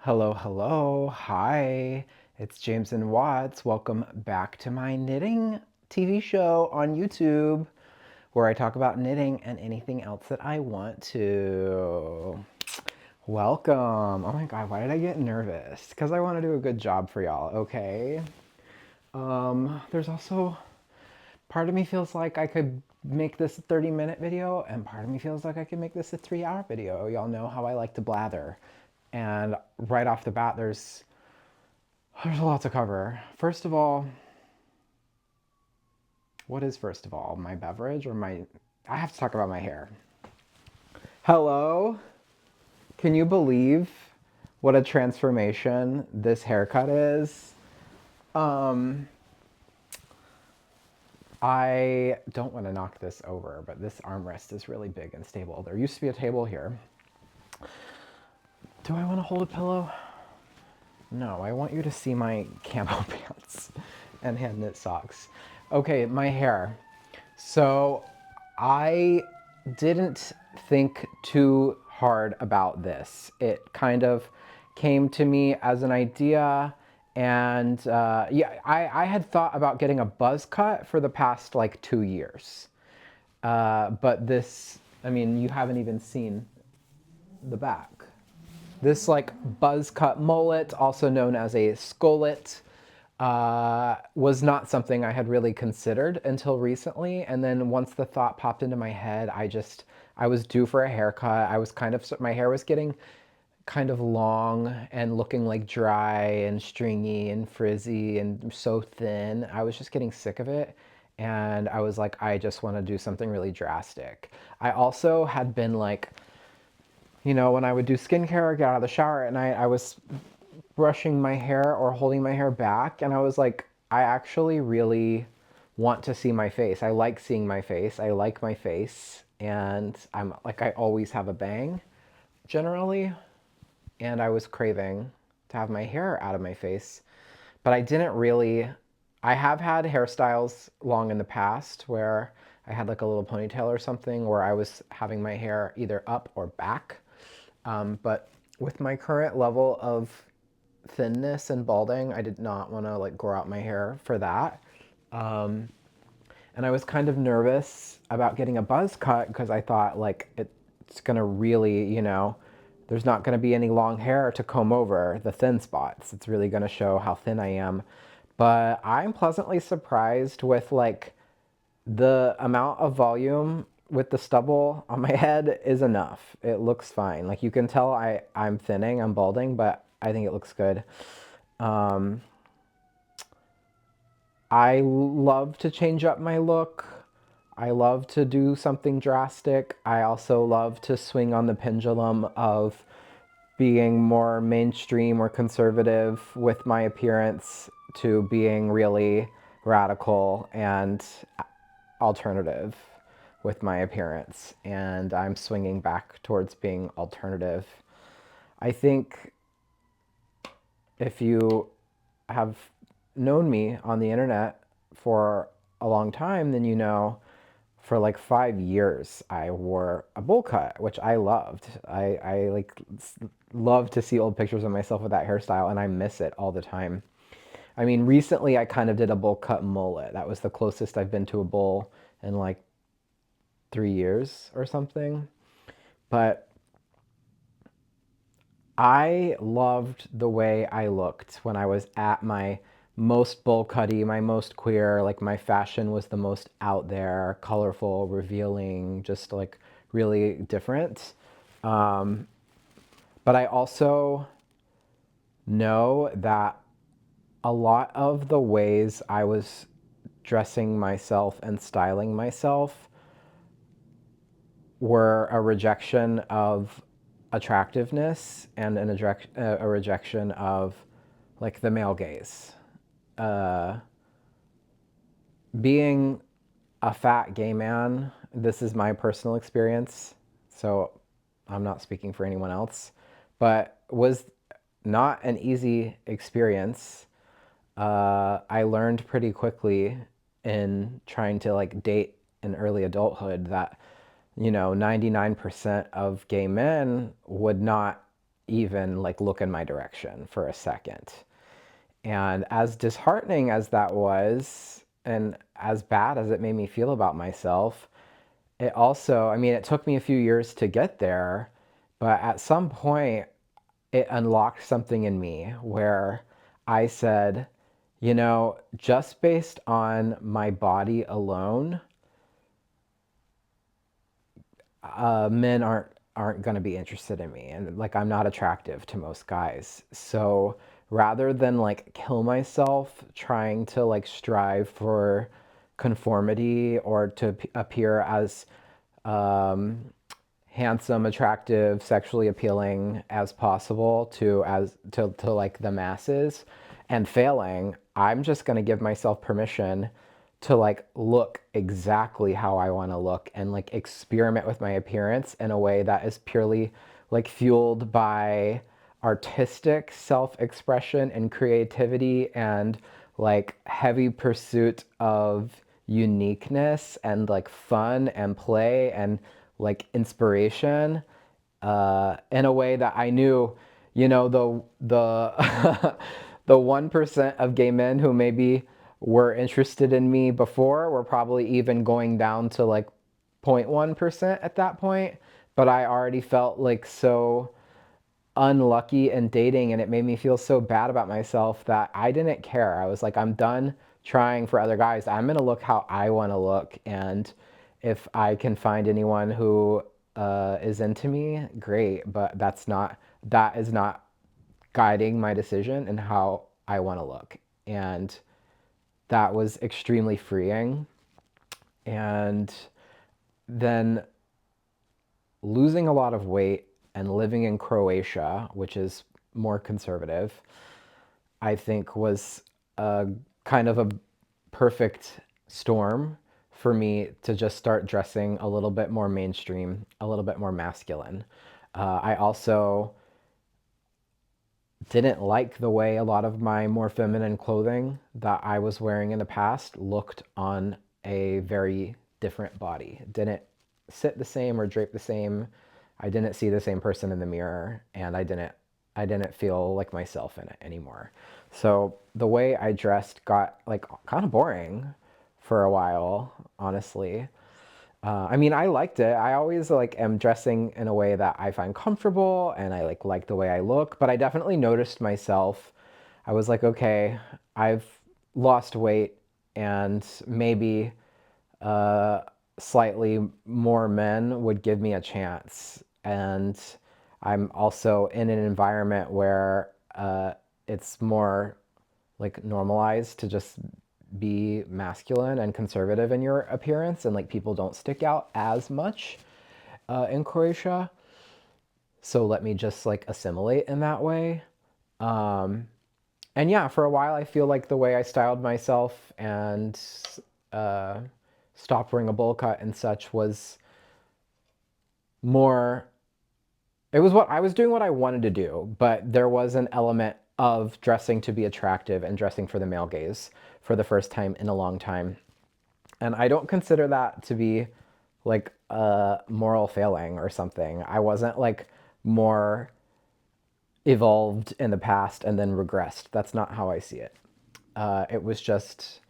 Hello, hello, hi, it's James and Watts. Welcome back to my knitting TV show on YouTube where I talk about knitting and anything else that I want to. Welcome. Oh my God, why did I get nervous? Because I want to do a good job for y'all, okay? There's also part of me feels like I could make this a 30-minute video, and part of me feels like I could make this a 3-hour video. Y'all know how I like to blather. And right off the bat, there's a lot to cover. First of all, what is first of all? My beverage or my... I have to talk about my hair. Hello? Can you believe what a transformation this haircut is? I don't want to knock this over, but this armrest is really big and stable. There used to be a table here. Do I want to hold a pillow? No, I want you to see my camo pants and hand knit socks. Okay, my hair. So I didn't think too hard about this. It kind of came to me as an idea, and yeah, I had thought about getting a buzz cut for the past like 2 years. But this, I mean, you haven't even seen the back. This like buzz cut mullet, also known as a skullet, was not something I had really considered until recently. And then once the thought popped into my head, I was due for a haircut. My hair was getting kind of long and looking like dry and stringy and frizzy and so thin. I was just getting sick of it. And I was like, I just want to do something really drastic. I also had been like, when I would do skincare, get out of the shower at night, I was brushing my hair or holding my hair back, and I was like, I actually really want to see my face. I like seeing my face. I like my face, and I'm like, I always have a bang generally, and I was craving to have my hair out of my face, but I didn't really. I have had hairstyles long in the past where I had like a little ponytail or something where I was having my hair either up or back. But with my current level of thinness and balding, I did not want to like grow out my hair for that. And I was kind of nervous about getting a buzz cut because I thought like it's gonna really, there's not gonna be any long hair to comb over the thin spots. It's really gonna show how thin I am. But I'm pleasantly surprised with like the amount of volume with the stubble on my head is enough. It looks fine. Like you can tell I'm thinning, I'm balding, but I think it looks good. I love to change up my look. I love to do something drastic. I also love to swing on the pendulum of being more mainstream or conservative with my appearance to being really radical and alternative with my appearance. And I'm swinging back towards being alternative. I think if you have known me on the internet for a long time, then for like 5 years I wore a bowl cut, which I loved. I like love to see old pictures of myself with that hairstyle, and I miss it all the time. I mean, recently I kind of did a bowl cut mullet. That was the closest I've been to a bowl in like 3 years or something. But I loved the way I looked when I was at my most bowl cutty, my most queer. Like my fashion was the most out there, colorful, revealing, just like really different. But I also know that a lot of the ways I was dressing myself and styling myself were a rejection of attractiveness and a rejection of like the male gaze. Being a fat gay man, this is my personal experience, so I'm not speaking for anyone else, but was not an easy experience. I learned pretty quickly in trying to like date in early adulthood that 99% of gay men would not even like look in my direction for a second. And as disheartening as that was, and as bad as it made me feel about myself, it also, I mean, it took me a few years to get there, but at some point, it unlocked something in me where I said, you know, just based on my body alone, men aren't going to be interested in me, and like I'm not attractive to most guys. So rather than like kill myself trying to like strive for conformity or to appear as um, handsome, attractive, sexually appealing as possible to like the masses and failing, I'm just going to give myself permission to like look exactly how I want to look and like experiment with my appearance in a way that is purely like fueled by artistic self-expression and creativity and like heavy pursuit of uniqueness and like fun and play and like inspiration in a way that I knew, you know, the the 1% of gay men who maybe were interested in me before were probably even going down to like 0.1% at that point. But I already felt like so unlucky in dating, and it made me feel so bad about myself that I didn't care. I was like, I'm done trying for other guys. I'm going to look how I want to look. And if I can find anyone who is into me, great. But that is not guiding my decision and how I want to look. And that was extremely freeing. And then losing a lot of weight and living in Croatia, which is more conservative, I think was a kind of a perfect storm for me to just start dressing a little bit more mainstream, a little bit more masculine. I also didn't like the way a lot of my more feminine clothing that I was wearing in the past looked on a very different body. It didn't sit the same or drape the same. I didn't see the same person in the mirror, and I didn't feel like myself in it anymore. So the way I dressed got like kind of boring for a while, honestly. I mean, I liked it. I always like am dressing in a way that I find comfortable and I like the way I look, but I definitely noticed myself. I was like, okay, I've lost weight and maybe uh, slightly more men would give me a chance. And I'm also in an environment where it's more like normalized to just be masculine and conservative in your appearance, and like people don't stick out as much in Croatia. So let me just like assimilate in that way. Um, and yeah, for a while, I feel like the way I styled myself and uh, stopped wearing a bowl cut and such was more, it was what I was doing what I wanted to do, but there was an element of dressing to be attractive and dressing for the male gaze for the first time in a long time. And I don't consider that to be like a moral failing or something. I wasn't like more evolved in the past and then regressed. That's not how I see it. It was just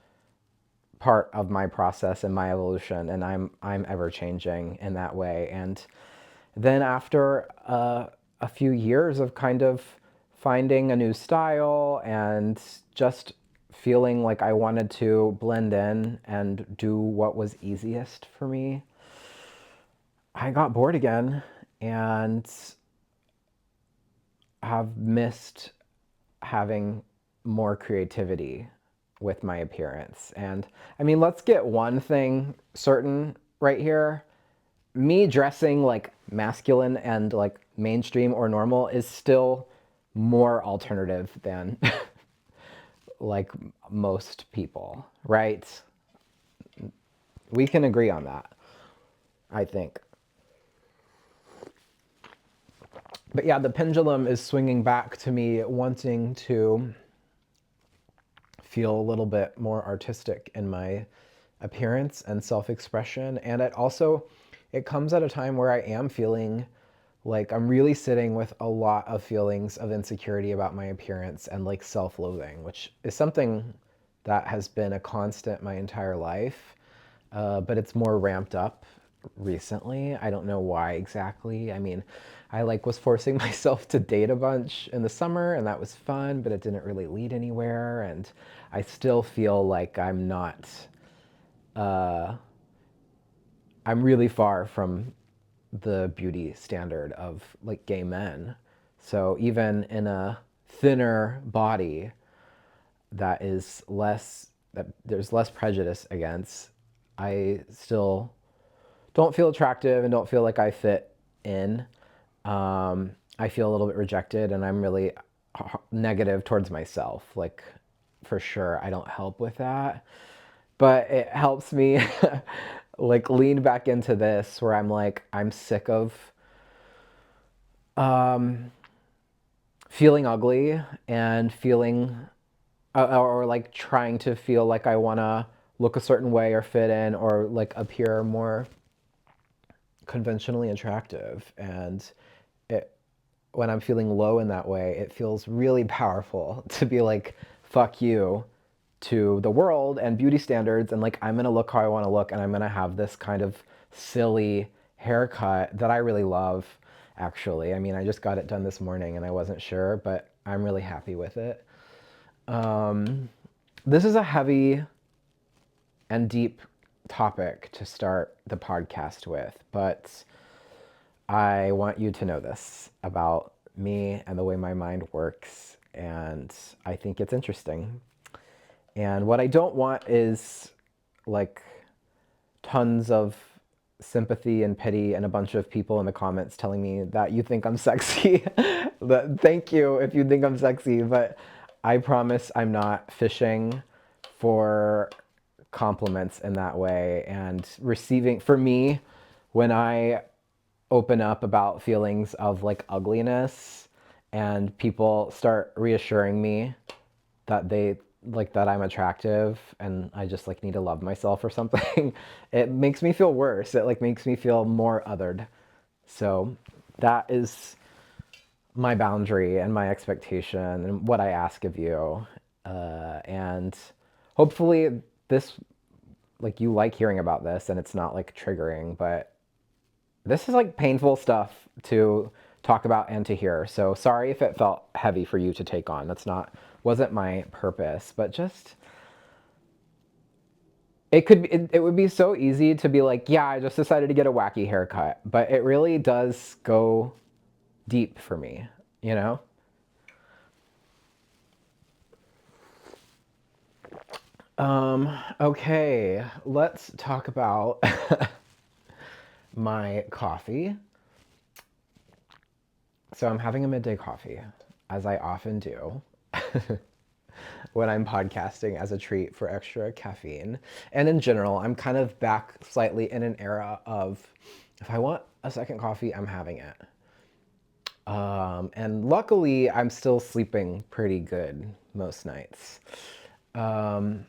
part of my process and my evolution, and I'm ever changing in that way. And then after a few years of kind of finding a new style and just feeling like I wanted to blend in and do what was easiest for me, I got bored again and have missed having more creativity with my appearance. And I mean, let's get one thing certain right here. Me dressing like masculine and like mainstream or normal is still more alternative than like most people, right? We can agree on that, I think. But yeah, the pendulum is swinging back to me wanting to feel a little bit more artistic in my appearance and self-expression. And it also, it comes at a time where I am feeling Like, I'm really sitting with a lot of feelings of insecurity about my appearance and like self-loathing, which is something that has been a constant my entire life, but it's more ramped up recently. I don't know why exactly. I mean, I like was forcing myself to date a bunch in the summer, and that was fun, but it didn't really lead anywhere. And I still feel like uh, I'm really far from the beauty standard of like gay men. So even in a thinner body that there's less prejudice against, I still don't feel attractive and don't feel like I fit in. I feel a little bit rejected, and I'm really negative towards myself. Like, for sure, I don't help with that, but it helps me like lean back into this where I'm like, I'm sick of um, feeling ugly and feeling or like trying to feel like I want to look a certain way or fit in or like appear more conventionally attractive. And it, when I'm feeling low in that way, it feels really powerful to be like, fuck you to the world and beauty standards. And like, I'm going to look how I want to look. And I'm going to have this kind of silly haircut that I really love, actually. I mean, I just got it done this morning and I wasn't sure, but I'm really happy with it. This is a heavy and deep topic to start the podcast with, but I want you to know this about me and the way my mind works, and I think it's interesting. And what I don't want is like tons of sympathy and pity and a bunch of people in the comments telling me that you think I'm sexy. But thank you if you think I'm sexy, but I promise I'm not fishing for compliments in that way. And receiving, for me, when I open up about feelings of like ugliness and people start reassuring me that they like that I'm attractive and I just like need to love myself or something, it makes me feel worse. It like makes me feel more othered. So that is my boundary and my expectation and what I ask of you. And hopefully this, like, you like hearing about this and it's not like triggering, but this is like painful stuff to talk about and to hear. So sorry if it felt heavy for you to take on. Wasn't my purpose, but just it would be so easy to be like, yeah, I just decided to get a wacky haircut, but it really does go deep for me, you know? Okay, let's talk about my coffee. So I'm having a midday coffee, as I often do when I'm podcasting as a treat for extra caffeine. And in general, I'm kind of back slightly in an era of if I want a second coffee, I'm having it. And luckily, I'm still sleeping pretty good most nights. Um,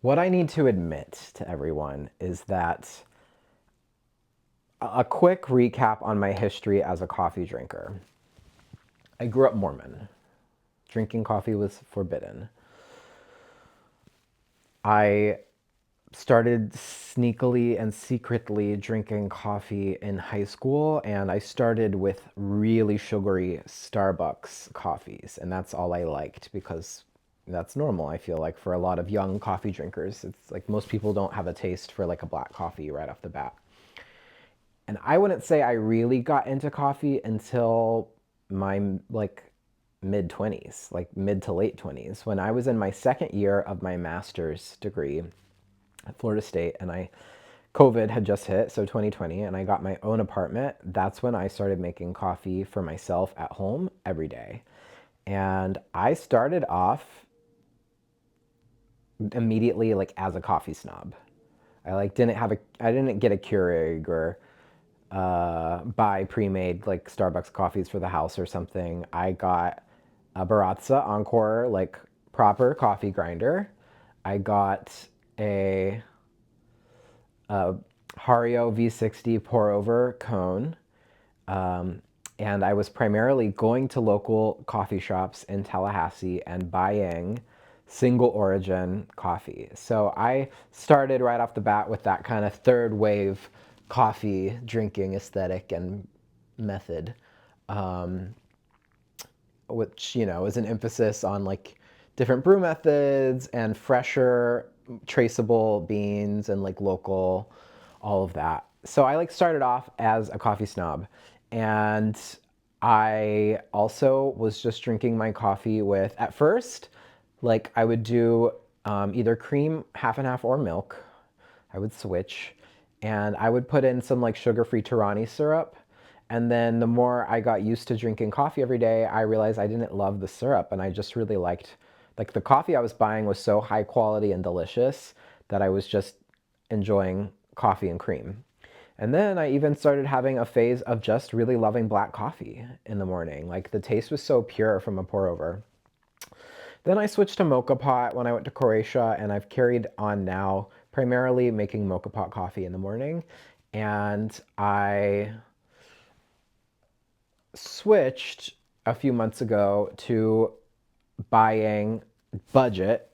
what I need to admit to everyone is that a quick recap on my history as a coffee drinker. I grew up Mormon. Drinking coffee was forbidden. I started sneakily and secretly drinking coffee in high school, and I started with really sugary Starbucks coffees, and that's all I liked because that's normal. I feel like for a lot of young coffee drinkers, it's like most people don't have a taste for like a black coffee right off the bat. And I wouldn't say I really got into coffee until my like mid 20s, like mid to late 20s, when I was in my second year of my master's degree at Florida State, and COVID had just hit, so 2020, and I got my own apartment. That's when I started making coffee for myself at home every day. And I started off immediately like as a coffee snob. I didn't get a Keurig or buy pre-made like Starbucks coffees for the house or something. I got a Baratza Encore like proper coffee grinder. I got a Hario V60 pour over cone. And I was primarily going to local coffee shops in Tallahassee and buying single origin coffee. So I started right off the bat with that kind of third wave coffee drinking aesthetic and method, which, is an emphasis on like different brew methods and fresher, traceable beans and like local, all of that. So I like started off as a coffee snob, and I also was just drinking my coffee with, at first, like I would do either cream half and half or milk. I would switch, and I would put in some like sugar-free Tirani syrup. And then the more I got used to drinking coffee every day, I realized I didn't love the syrup, and I just really liked, like, the coffee I was buying was so high quality and delicious that I was just enjoying coffee and cream. And then I even started having a phase of just really loving black coffee in the morning. Like the taste was so pure from a pour over. Then I switched to mocha pot when I went to Croatia, and I've carried on now primarily making mocha pot coffee in the morning. And I switched a few months ago to buying budget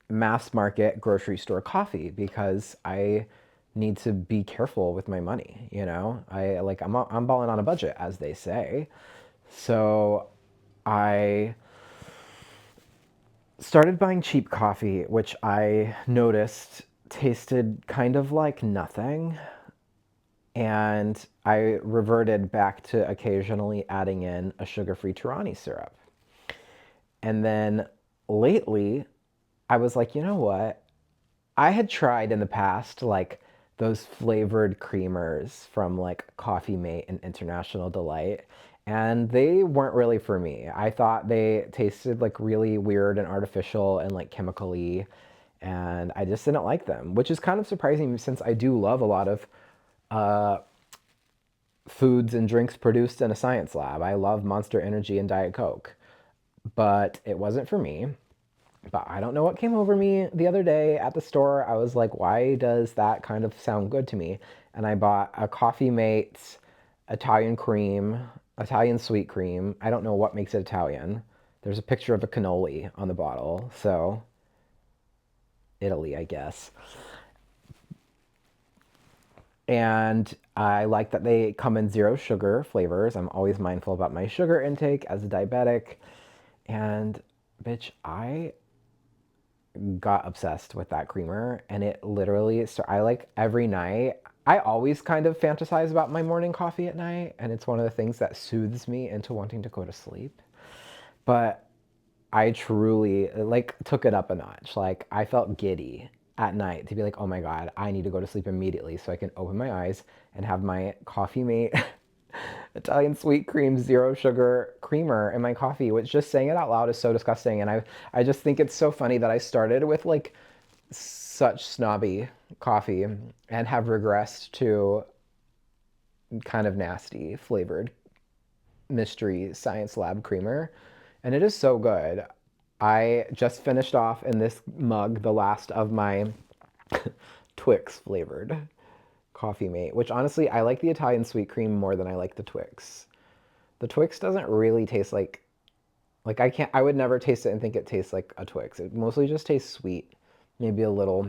mass market grocery store coffee because I need to be careful with my money, I'm balling on a budget, as they say. So I started buying cheap coffee, which I noticed tasted kind of like nothing. And I reverted back to occasionally adding in a sugar-free Tirani syrup. And then lately, I was like, you know what? I had tried in the past, like those flavored creamers from like Coffee Mate and International Delight, and they weren't really for me. I thought they tasted like really weird and artificial and like chemically, and I just didn't like them, which is kind of surprising since I do love a lot of foods and drinks produced in a science lab. I love Monster Energy and Diet Coke, but it wasn't for me. But I don't know what came over me the other day at the store. I was like, why does that kind of sound good to me? And I bought a Coffee Mate Italian cream, Italian sweet cream. I don't know what makes it Italian. There's a picture of a cannoli on the bottle, so Italy, I guess. And I like that they come in zero sugar flavors. I'm always mindful about my sugar intake as a diabetic. And bitch, I got obsessed with that creamer, and it literally, so I like every night, I always kind of fantasize about my morning coffee at night, and it's one of the things that soothes me into wanting to go to sleep. But I truly like took it up a notch. Like I felt giddy at night to be like, oh my God, I need to go to sleep immediately so I can open my eyes and have my Coffee Mate Italian sweet cream, zero sugar creamer in my coffee, which just saying it out loud is so disgusting. And I just think it's so funny that I started with like such snobby coffee and have regressed to kind of nasty flavored mystery science lab creamer. And it is so good. I just finished off in this mug the last of my Twix flavored Coffee Mate, which honestly, I like the Italian sweet cream more than I like the Twix. The Twix doesn't really taste I would never taste it and think it tastes like a Twix. It mostly just tastes sweet, maybe a little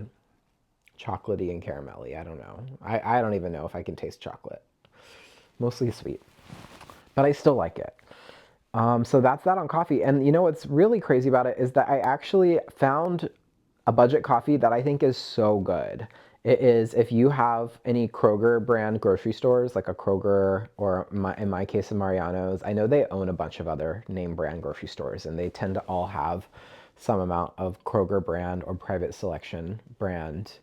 chocolatey and caramelly. I don't know. I don't even know if I can taste chocolate. Mostly sweet, but I still like it. So that's that on coffee. And you know what's really crazy about it is that I actually found a budget coffee that I think is so good. It is, if you have any Kroger brand grocery stores, like a Kroger or in my case, a Mariano's. I know they own a bunch of other name brand grocery stores, and they tend to all have some amount of Kroger brand or private selection brand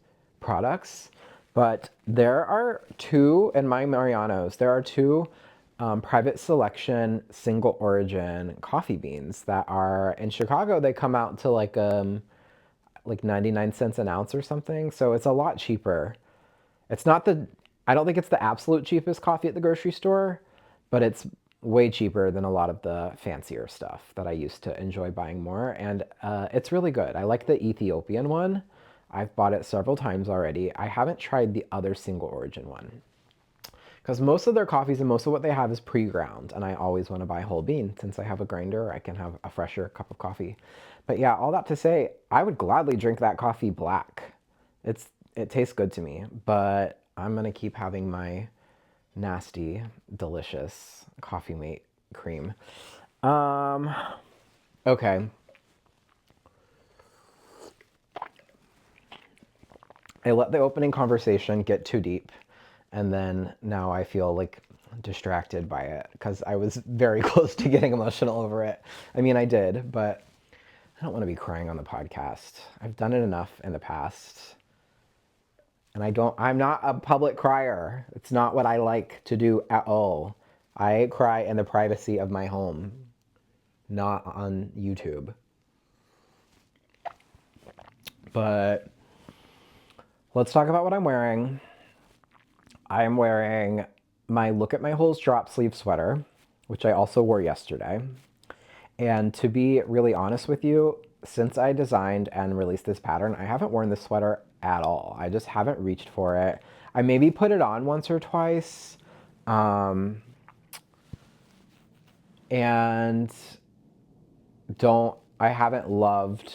products. But there are two in my Mariano's. There are two private selection single origin coffee beans that are in Chicago. They come out to like 99 cents an ounce or something. So it's a lot cheaper. It's not I don't think it's the absolute cheapest coffee at the grocery store, but it's way cheaper than a lot of the fancier stuff that I used to enjoy buying more. And it's really good. I like the Ethiopian one. I've bought it several times already. I haven't tried the other single origin one, Because most of their coffees and most of what they have is pre-ground, and I always want to buy whole bean. Since I have a grinder, I can have a fresher cup of coffee. But yeah, all that to say, I would gladly drink that coffee black. It tastes good to me, but I'm gonna keep having my nasty, delicious coffee mate cream. Okay. I let the opening conversation get too deep, and then now I feel like distracted by it because I was very close to getting emotional over it. I mean, I did, but I don't want to be crying on the podcast. I've done it enough in the past. And I'm not a public crier. It's not what I like to do at all. I cry in the privacy of my home, not on YouTube. But let's talk about what I'm wearing. I'm wearing my Look at My Holes drop sleeve sweater, which I also wore yesterday. And to be really honest with you, since I designed and released this pattern, I haven't worn this sweater at all. I just haven't reached for it. I maybe put it on once or twice. And I haven't loved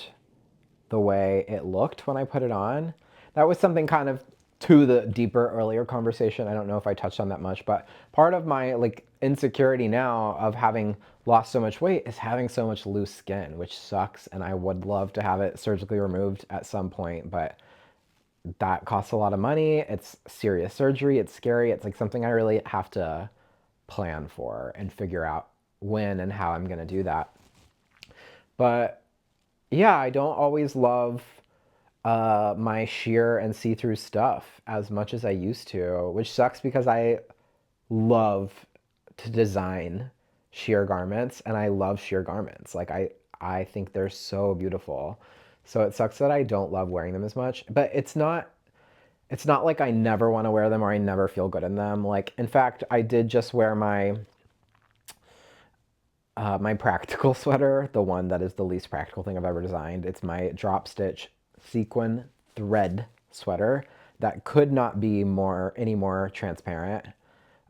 the way it looked when I put it on. That was something kind of to the deeper earlier conversation. I don't know if I touched on that much, but part of my like insecurity now of having lost so much weight is having so much loose skin, which sucks. And I would love to have it surgically removed at some point, but that costs a lot of money. It's serious surgery. It's scary. It's like something I really have to plan for and figure out when and how I'm going to do that. But yeah, I don't always love my sheer and see-through stuff as much as I used to, which sucks because I love to design sheer garments and I love sheer garments. Like I think they're so beautiful. So it sucks that I don't love wearing them as much, but it's not like I never want to wear them or I never feel good in them. Like in fact, I did just wear my practical sweater, the one that is the least practical thing I've ever designed. It's my drop stitch sequin thread sweater that could not be any more transparent.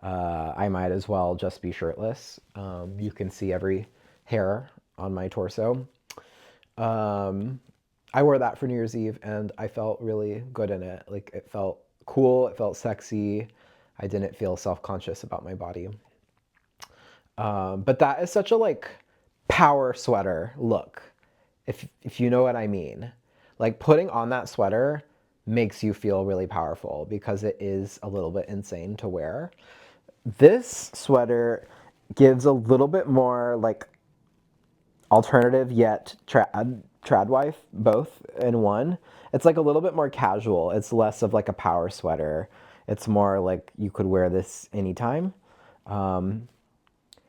I might as well just be shirtless. You can see every hair on my torso. I wore that for New Year's Eve and I felt really good in it. Like it felt cool, it felt sexy. I didn't feel self-conscious about my body. But that is such a like power sweater look, if you know what I mean. Like putting on that sweater makes you feel really powerful because it is a little bit insane to wear. This sweater gives a little bit more like alternative yet trad wife both in one. It's like a little bit more casual. It's less of like a power sweater. It's more like you could wear this anytime.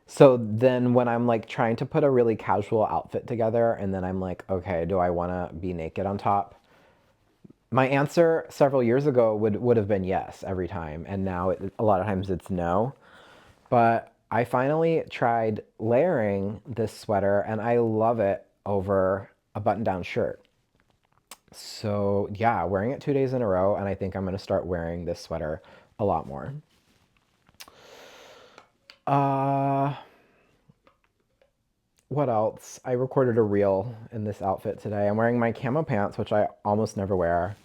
So then when I'm like trying to put a really casual outfit together and then I'm like, okay, do I want to be naked on top? My answer several years ago would have been yes every time. And now a lot of times it's no. But I finally tried layering this sweater and I love it over a button-down shirt. So yeah, wearing it 2 days in a row and I think I'm going to start wearing this sweater a lot more. What else? I recorded a reel in this outfit today. I'm wearing my camo pants, which I almost never wear.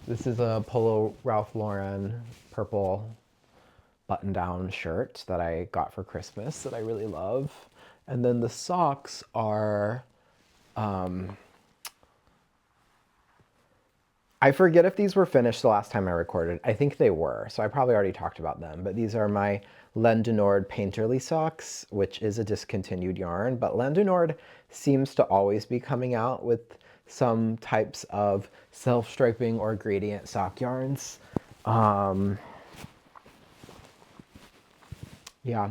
This is a Polo Ralph Lauren purple button-down shirt that I got for Christmas that I really love. And then the socks are, I forget if these were finished the last time I recorded. I think they were, so I probably already talked about them. But these are my Laine du Nord Painterly socks, which is a discontinued yarn. But Laine du Nord seems to always be coming out with some types of self-striping or gradient sock yarns. Yeah.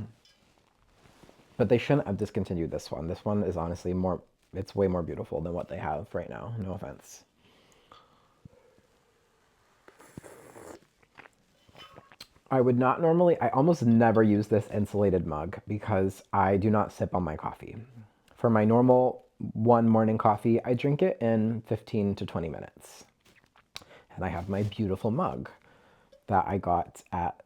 But they shouldn't have discontinued this one. This one is honestly it's way more beautiful than what they have right now. No offense. I would not normally, I almost never use this insulated mug because I do not sip on my coffee. For my normal one morning coffee, I drink it in 15 to 20 minutes. And I have my beautiful mug that I got at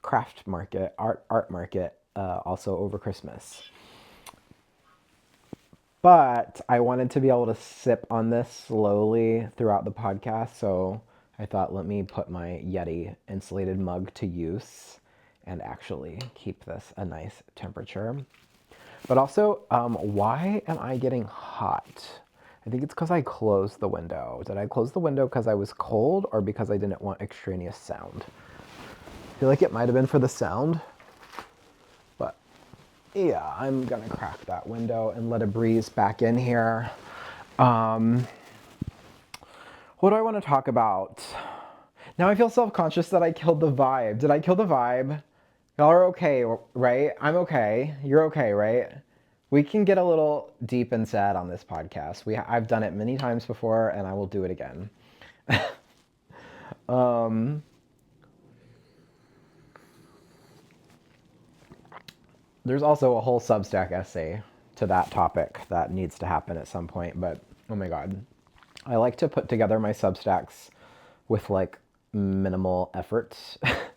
craft market, art market, also over Christmas. But I wanted to be able to sip on this slowly throughout the podcast, so I thought let me put my Yeti insulated mug to use and actually keep this a nice temperature. But also, why am I getting hot? I think it's because I closed the window. Did I close the window because I was cold or because I didn't want extraneous sound? I feel like it might have been for the sound, but yeah, I'm gonna crack that window and let a breeze back in here. Um, what do I want to talk about? Now I feel self-conscious that I killed the vibe. Did I kill the vibe? Y'all are okay, right? I'm okay. You're okay, right? We can get a little deep and sad on this podcast. I've done it many times before, and I will do it again. um, there's also a whole Substack essay to that topic that needs to happen at some point, but oh my God. I like to put together my Substacks with like minimal effort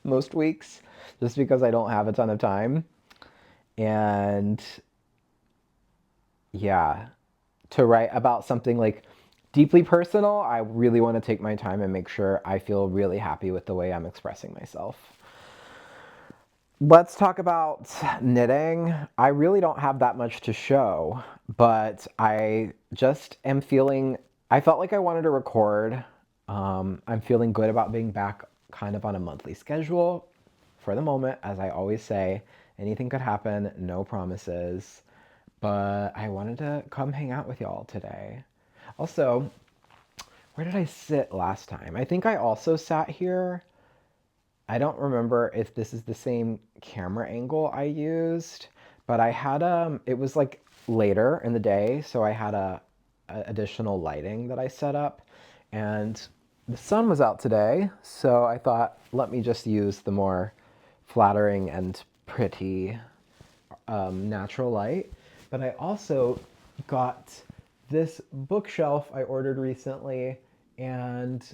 most weeks, just because I don't have a ton of time. And yeah, to write about something like deeply personal, I really want to take my time and make sure I feel really happy with the way I'm expressing myself. Let's talk about knitting. I really don't have that much to show, but I just am feeling, I felt like I wanted to record. I'm feeling good about being back kind of on a monthly schedule for the moment. As I always say, anything could happen, no promises, but I wanted to come hang out with y'all today. Also, where did I sit last time? I think I also sat here. I don't remember if this is the same camera angle I used, but I had it was like later in the day, so I had a additional lighting that I set up, and the sun was out today, so I thought let me just use the more flattering and pretty natural light. But I also got this bookshelf I ordered recently, and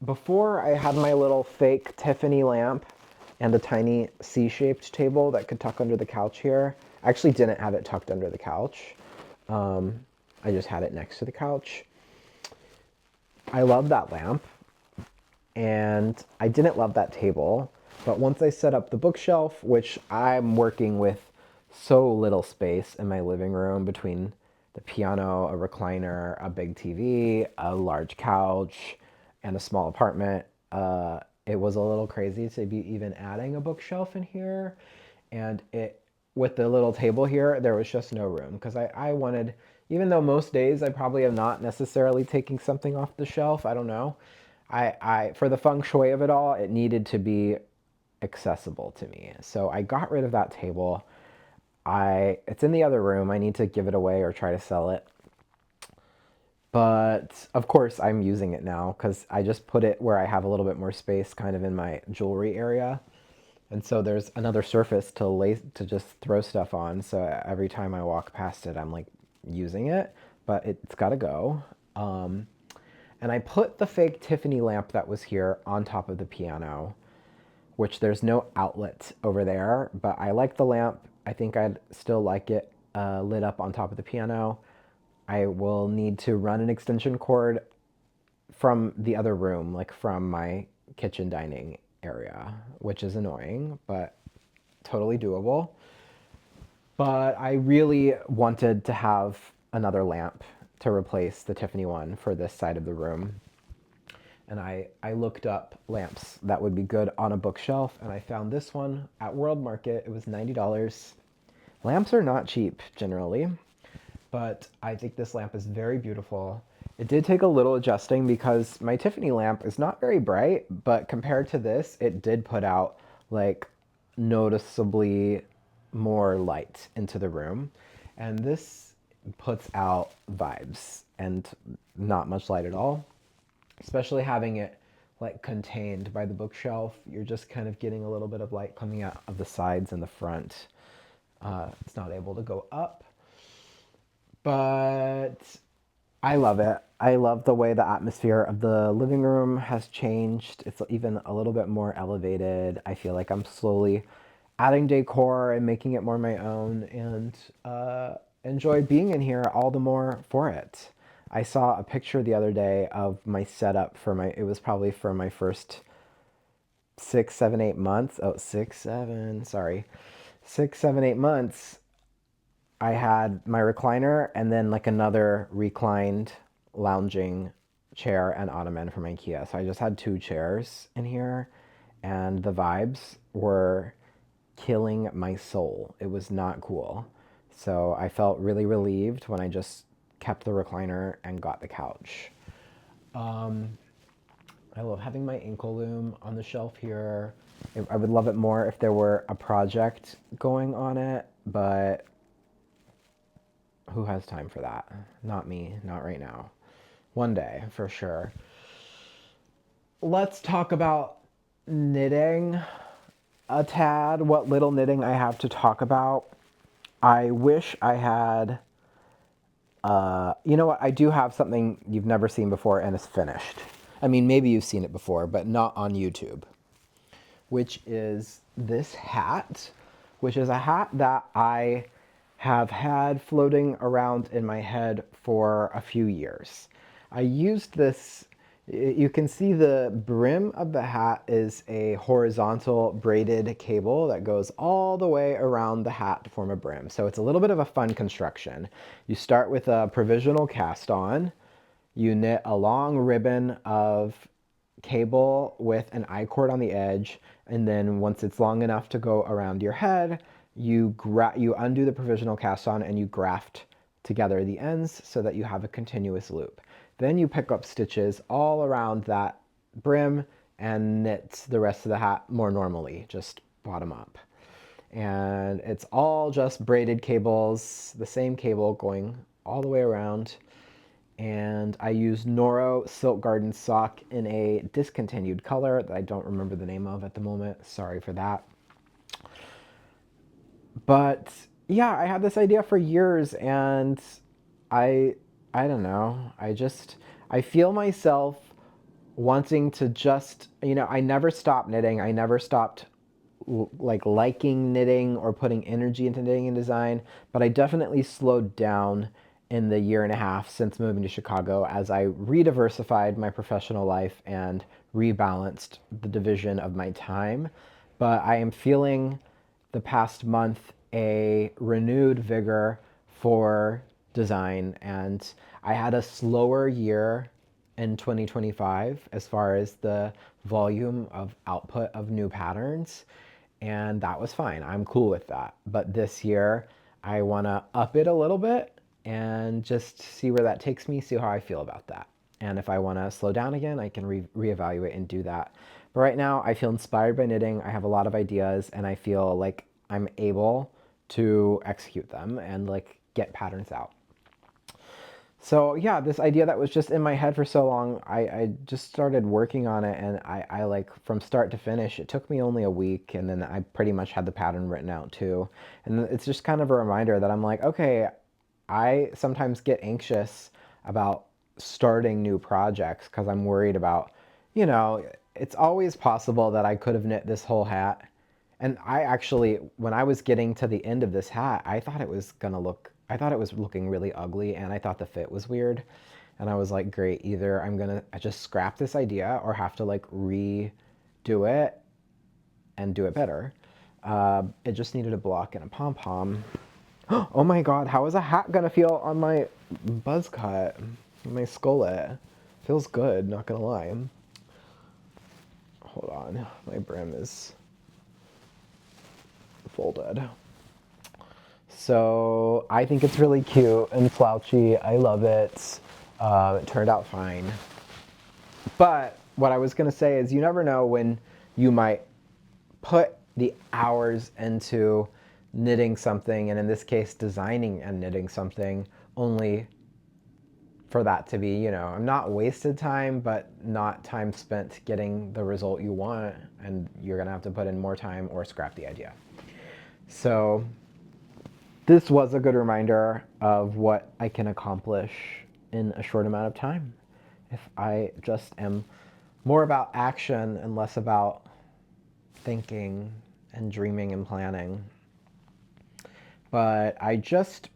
before I had my little fake Tiffany lamp and a tiny C-shaped table that could tuck under the couch here. I actually didn't have it tucked under the couch. I just had it next to the couch. I love that lamp, and I didn't love that table. But once I set up the bookshelf, which I'm working with so little space in my living room between the piano, a recliner, a big TV, a large couch, and a small apartment, it was a little crazy to be even adding a bookshelf in here. And it, with the little table here, there was just no room because I wanted, even though most days I probably am not necessarily taking something off the shelf, I don't know. For the feng shui of it all, it needed to be accessible to me. So I got rid of that table. It's in the other room. I need to give it away or try to sell it. But of course I'm using it now because I just put it where I have a little bit more space kind of in my jewelry area. And so there's another surface to just throw stuff on. So every time I walk past it, I'm like using it, but it's got to go. And I put the fake Tiffany lamp that was here on top of the piano, which there's no outlet over there, but I like the lamp. I think I'd still like it lit up on top of the piano. I will need to run an extension cord from the other room, like from my kitchen dining area, which is annoying, but totally doable. But I really wanted to have another lamp to replace the Tiffany one for this side of the room. And I looked up lamps that would be good on a bookshelf, and I found this one at World Market. It was $90. Lamps are not cheap generally, but I think this lamp is very beautiful. It did take a little adjusting because my Tiffany lamp is not very bright, but compared to this, it did put out like noticeably more light into the room. And this puts out vibes and not much light at all, especially having it like contained by the bookshelf. You're just kind of getting a little bit of light coming out of the sides and the front. It's not able to go up, but I love it. I love the way the atmosphere of the living room has changed. It's even a little bit more elevated. I feel like I'm slowly adding decor and making it more my own, and enjoy being in here all the more for it. I saw a picture the other day of my setup for it was probably for my first 6, 7, 8 months. Oh, 6, 7, sorry. 6, 7, 8 months. I had my recliner and then like another reclined lounging chair and ottoman from IKEA. So I just had two chairs in here, and the vibes were killing my soul. It was not cool. So I felt really relieved when I just kept the recliner and got the couch. I love having my ankle loom on the shelf here. I would love it more if there were a project going on it, but who has time for that? Not me, not right now. One day, for sure. Let's talk about knitting a tad, what little knitting I have to talk about. I wish I had, you know what? I do have something you've never seen before, and it's finished. I mean, maybe you've seen it before, but not on YouTube, which is this hat, which is a hat that I have had floating around in my head for a few years. I used this, you can see the brim of the hat is a horizontal braided cable that goes all the way around the hat to form a brim. So it's a little bit of a fun construction. You start with a provisional cast on, you knit a long ribbon of cable with an I-cord on the edge, and then once it's long enough to go around your head, you undo the provisional cast on and you graft together the ends so that you have a continuous loop. Then you pick up stitches all around that brim and knit the rest of the hat more normally, just bottom up. And it's all just braided cables, the same cable going all the way around. And I used Noro Silk Garden Sock in a discontinued color that I don't remember the name of at the moment. Sorry for that. But yeah, I had this idea for years, and I I don't know. I feel myself wanting to just, I never stopped knitting. I never stopped like liking knitting or putting energy into knitting and design, but I definitely slowed down in the year and a half since moving to Chicago as I rediversified my professional life and rebalanced the division of my time. But I am feeling the past month a renewed vigor for design, and I had a slower year in 2025 as far as the volume of output of new patterns, and that was fine. I'm cool with that. But this year, I want to up it a little bit and just see where that takes me, see how I feel about that. And if I want to slow down again, I can reevaluate and do that. But right now, I feel inspired by knitting. I have a lot of ideas, and I feel like I'm able to execute them and like get patterns out. So yeah, this idea that was just in my head for so long, I just started working on it, and I like from start to finish, it took me only a week, and then I pretty much had the pattern written out too. And it's just kind of a reminder that I'm like, okay, I sometimes get anxious about starting new projects because I'm worried about, it's always possible that I could have knit this whole hat. And I actually, when I was getting to the end of this hat, I thought it was looking really ugly, and I thought the fit was weird. And I was like, great, either I'm gonna just scrap this idea or have to like redo it and do it better. It just needed a block and a pom-pom. Oh my God, how is a hat gonna feel on my buzz cut? My skullet. Feels good, not gonna lie. Hold on, my brim is folded. So I think it's really cute and slouchy. I love it. It turned out fine. But what I was going to say is you never know when you might put the hours into knitting something, and in this case, designing and knitting something, only for that to be, not wasted time, but not time spent getting the result you want, and you're going to have to put in more time or scrap the idea. So this was a good reminder of what I can accomplish in a short amount of time if I just am more about action and less about thinking and dreaming and planning. But I just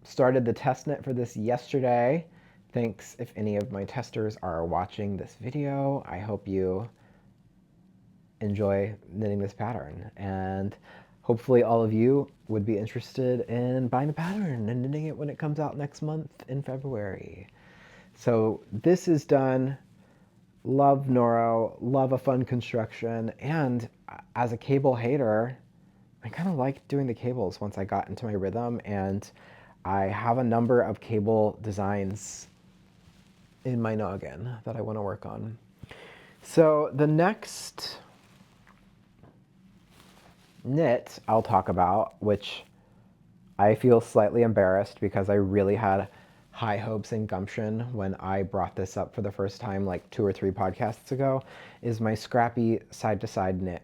started the test knit for this yesterday. Thanks if any of my testers are watching this video. I hope you enjoy knitting this pattern, and hopefully all of you would be interested in buying the pattern and knitting it when it comes out next month in February. So this is done. Love Noro, love a fun construction, and as a cable hater, I kind of liked doing the cables once I got into my rhythm, and I have a number of cable designs in my noggin that I want to work on. So the next knit I'll talk about, which I feel slightly embarrassed because I really had high hopes and gumption when I brought this up for the first time like 2 or 3 podcasts ago, is my scrappy side-to-side knit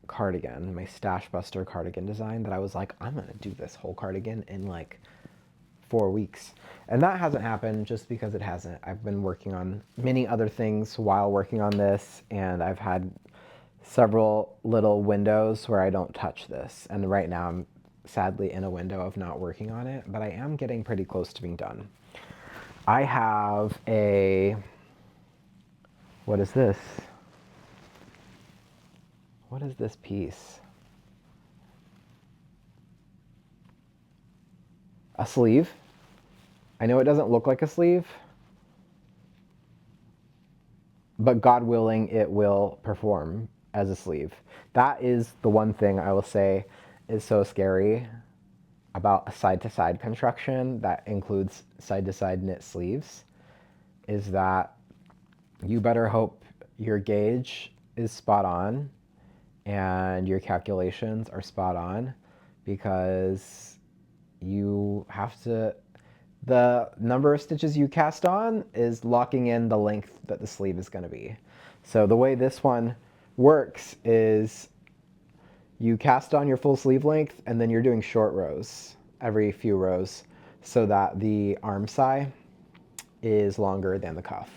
cardigan, my Stash Buster cardigan design that I was like, I'm gonna do this whole cardigan in like 4 weeks. And that hasn't happened just because it hasn't. I've been working on many other things while working on this, and I've had several little windows where I don't touch this. And right now I'm sadly in a window of not working on it, but I am getting pretty close to being done. I have a, what is this? What is this piece? A sleeve. I know it doesn't look like a sleeve, but God willing, it will perform as a sleeve. That is the one thing I will say is so scary about a side-to-side construction that includes side-to-side knit sleeves, is that you better hope your gauge is spot on and your calculations are spot on, because you have to, the number of stitches you cast on is locking in the length that the sleeve is going to be. So the way this one works is you cast on your full sleeve length and then you're doing short rows every few rows so that the arm side is longer than the cuff.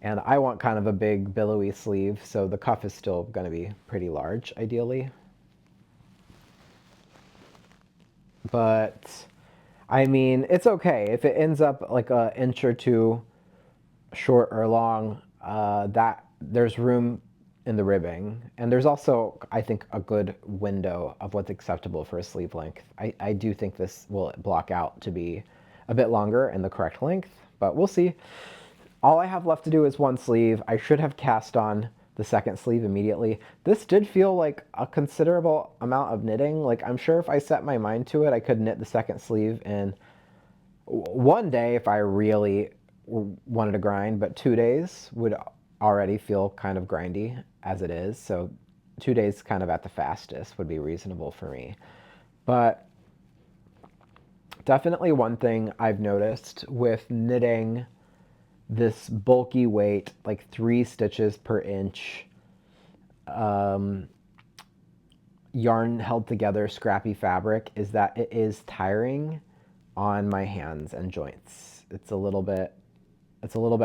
And I want kind of a big billowy sleeve, so the cuff is still going to be pretty large ideally. But I mean, it's okay if it ends up like an inch or 2 short or long. That there's room in the ribbing, and there's also, I think, a good window of what's acceptable for a sleeve length. I do think this will block out to be a bit longer and the correct length, but we'll see. All I have left to do is one sleeve. I should have cast on the second sleeve immediately. This did feel like a considerable amount of knitting. Like, I'm sure if I set my mind to it, I could knit the second sleeve in one day if I really wanted to grind, but 2 days would already feel kind of grindy as it is. So 2 days kind of at the fastest would be reasonable for me. But definitely one thing I've noticed with knitting this bulky weight, like 3 stitches per inch, yarn held together, scrappy fabric, is that it is tiring on my hands and joints. It's a little bit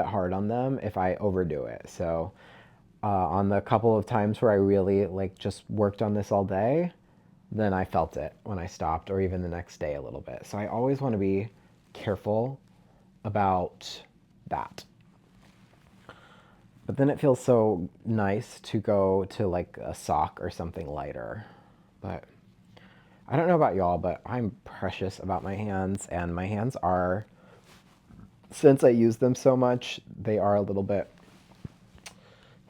hard on them if I overdo it. So on the couple of times where I really like just worked on this all day, then I felt it when I stopped, or even the next day a little bit. So I always want to be careful about that. But then it feels so nice to go to like a sock or something lighter. But I don't know about y'all, but I'm precious about my hands, and my hands are, since I use them so much, they are a little bit,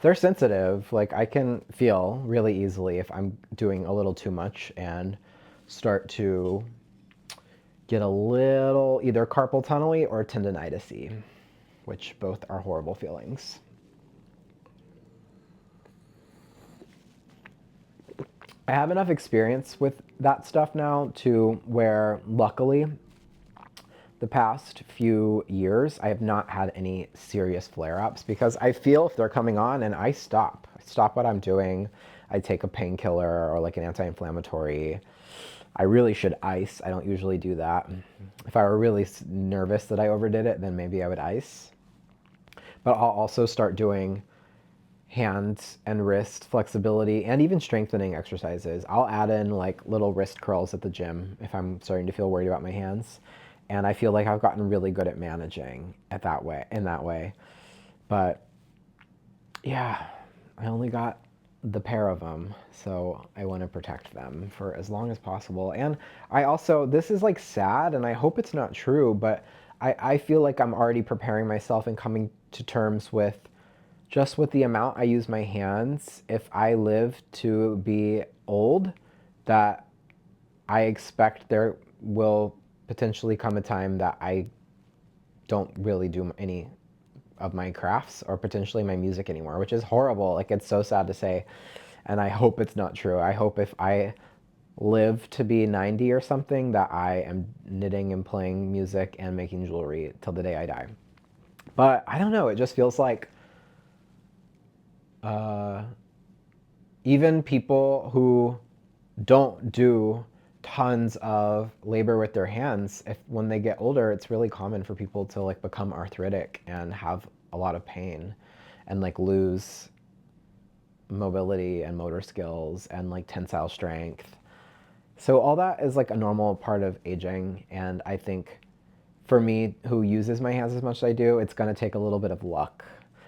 they're sensitive. Like, I can feel really easily if I'm doing a little too much and start to get a little either carpal tunnel-y or tendinitis-y, which both are horrible feelings. I have enough experience with that stuff now to where, luckily, the past few years, I have not had any serious flare-ups, because I feel if they're coming on and I stop what I'm doing. I take a painkiller or like an anti-inflammatory. I really should ice. I don't usually do that. If I were really nervous that I overdid it, then maybe I would ice. But I'll also start doing hand and wrist flexibility and even strengthening exercises. I'll add in like little wrist curls at the gym if I'm starting to feel worried about my hands. And I feel like I've gotten really good at managing it that way, in that way. But yeah, I only got the pair of them, so I want to protect them for as long as possible. And I also, this is like sad, and I hope it's not true, but I feel like I'm already preparing myself and coming to terms with just with the amount I use my hands. If I live to be old, that I expect there will potentially come a time that I don't really do any of my crafts or potentially my music anymore, which is horrible. Like, it's so sad to say. And I hope it's not true. I hope if I live to be 90 or something, that I am knitting and playing music and making jewelry till the day I die. But I don't know. It just feels like uh, even people who don't do tons of labor with their hands, if when they get older, it's really common for people to like become arthritic and have a lot of pain and like lose mobility and motor skills and like tensile strength. So all that is like a normal part of aging, and I think for me who uses my hands as much as I do, it's going to take a little bit of luck.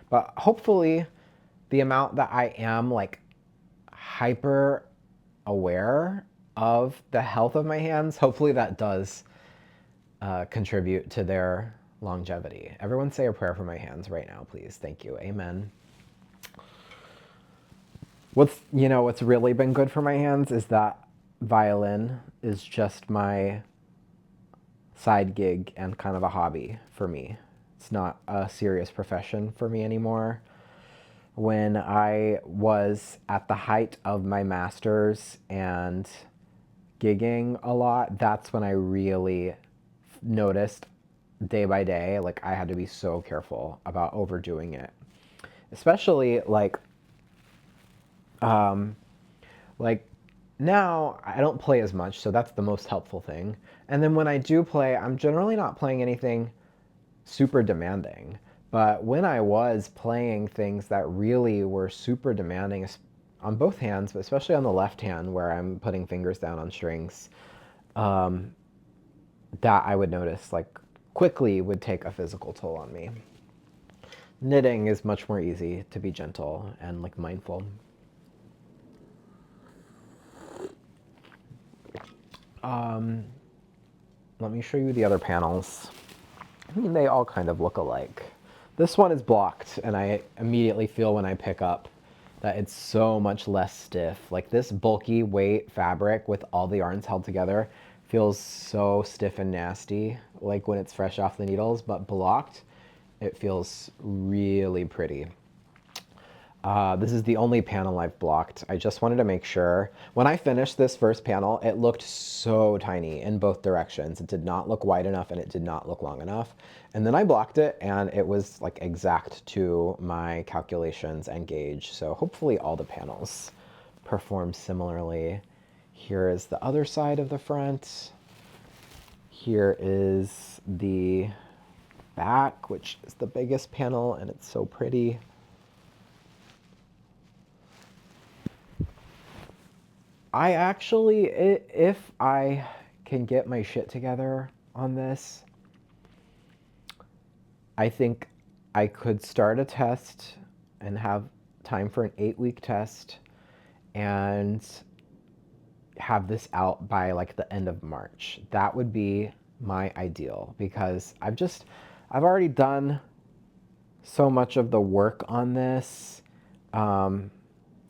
But hopefully the amount that I am like hyper aware of the health of my hands, hopefully that does contribute to their longevity. Everyone say a prayer for my hands right now, please. Thank you. Amen. What's really been good for my hands is that violin is just my side gig and kind of a hobby for me. It's not a serious profession for me anymore. When I was at the height of my master's and gigging a lot, that's when I really noticed day by day, like I had to be so careful about overdoing it. Especially um, like now I don't play as much, so that's the most helpful thing. And then when I do play, I'm generally not playing anything super demanding. But when I was playing things that really were super demanding on both hands, but especially on the left hand where I'm putting fingers down on strings, um, that I would notice like quickly would take a physical toll on me. Knitting is much more easy to be gentle and like mindful. Um, Let me show you the other panels. I mean, they all kind of look alike. This one is blocked, and I immediately feel when I pick up that it's so much less stiff. Like this bulky weight fabric with all the yarns held together feels so stiff and nasty, like when it's fresh off the needles, but blocked, it feels really pretty. This is the only panel I've blocked. I just wanted to make sure. When I finished this first panel, it looked so tiny in both directions. It did not look wide enough and it did not look long enough. And then I blocked it and it was like exact to my calculations and gauge. So hopefully all the panels perform similarly. Here is the other side of the front. Here is the back, which is the biggest panel, and it's so pretty. I actually, if I can get my shit together on this, I think I could start a test and have time for an 8-week test and have this out by like the end of March. That would be my ideal because I've already done so much of the work on this.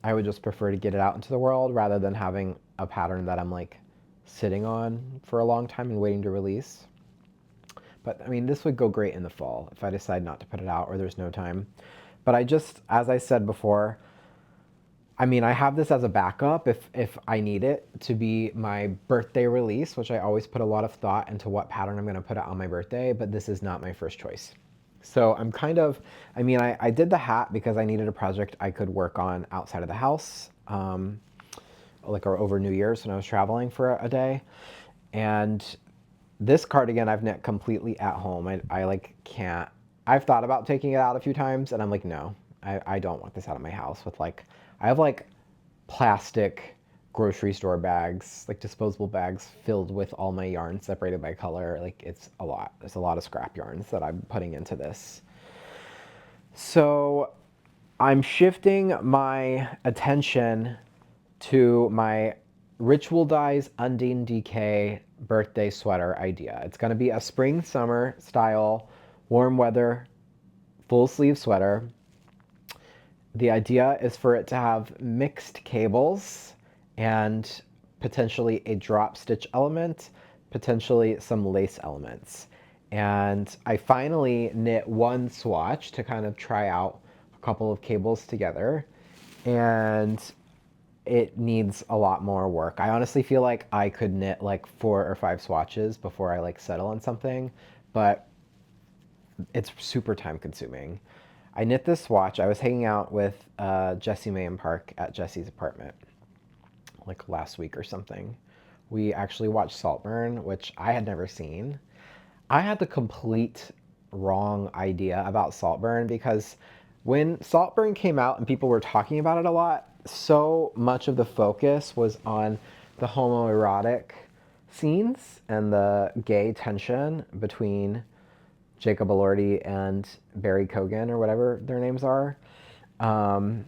I would just prefer to get it out into the world rather than having a pattern that I'm like sitting on for a long time and waiting to release. But I mean, this would go great in the fall if I decide not to put it out or there's no time. But as I said before, I mean, I have this as a backup if I need it to be my birthday release, which I always put a lot of thought into what pattern I'm going to put out on my birthday, but this is not my first choice. So I'm kind of, I mean, I did the hat because I needed a project I could work on outside of the house, like or over New Year's when I was traveling for a day. And this cardigan I've knit completely at home. I like can't. I've thought about taking it out a few times and I'm like, no, I don't want this out of my house with like, I have like plastic grocery store bags, like disposable bags filled with all my yarn separated by color. Like it's a lot. There's a lot of scrap yarns that I'm putting into this. So I'm shifting my attention to my Ritual Dyes Undine DK birthday sweater idea. It's going to be a spring summer style warm weather full sleeve sweater. The idea is for it to have mixed cables and potentially a drop stitch element, potentially some lace elements. And I finally knit one swatch to kind of try out a couple of cables together. And it needs a lot more work. I honestly feel like I could knit like 4 or 5 swatches before I like settle on something, but it's super time consuming. I knit this swatch. I was hanging out with Jessie May in Park at Jessie's apartment like last week or something. We actually watched Saltburn, which I had never seen. I had the complete wrong idea about Saltburn because when Saltburn came out and people were talking about it a lot, so much of the focus was on the homoerotic scenes and the gay tension between Jacob Elordi and Barry Cogan or whatever their names are. I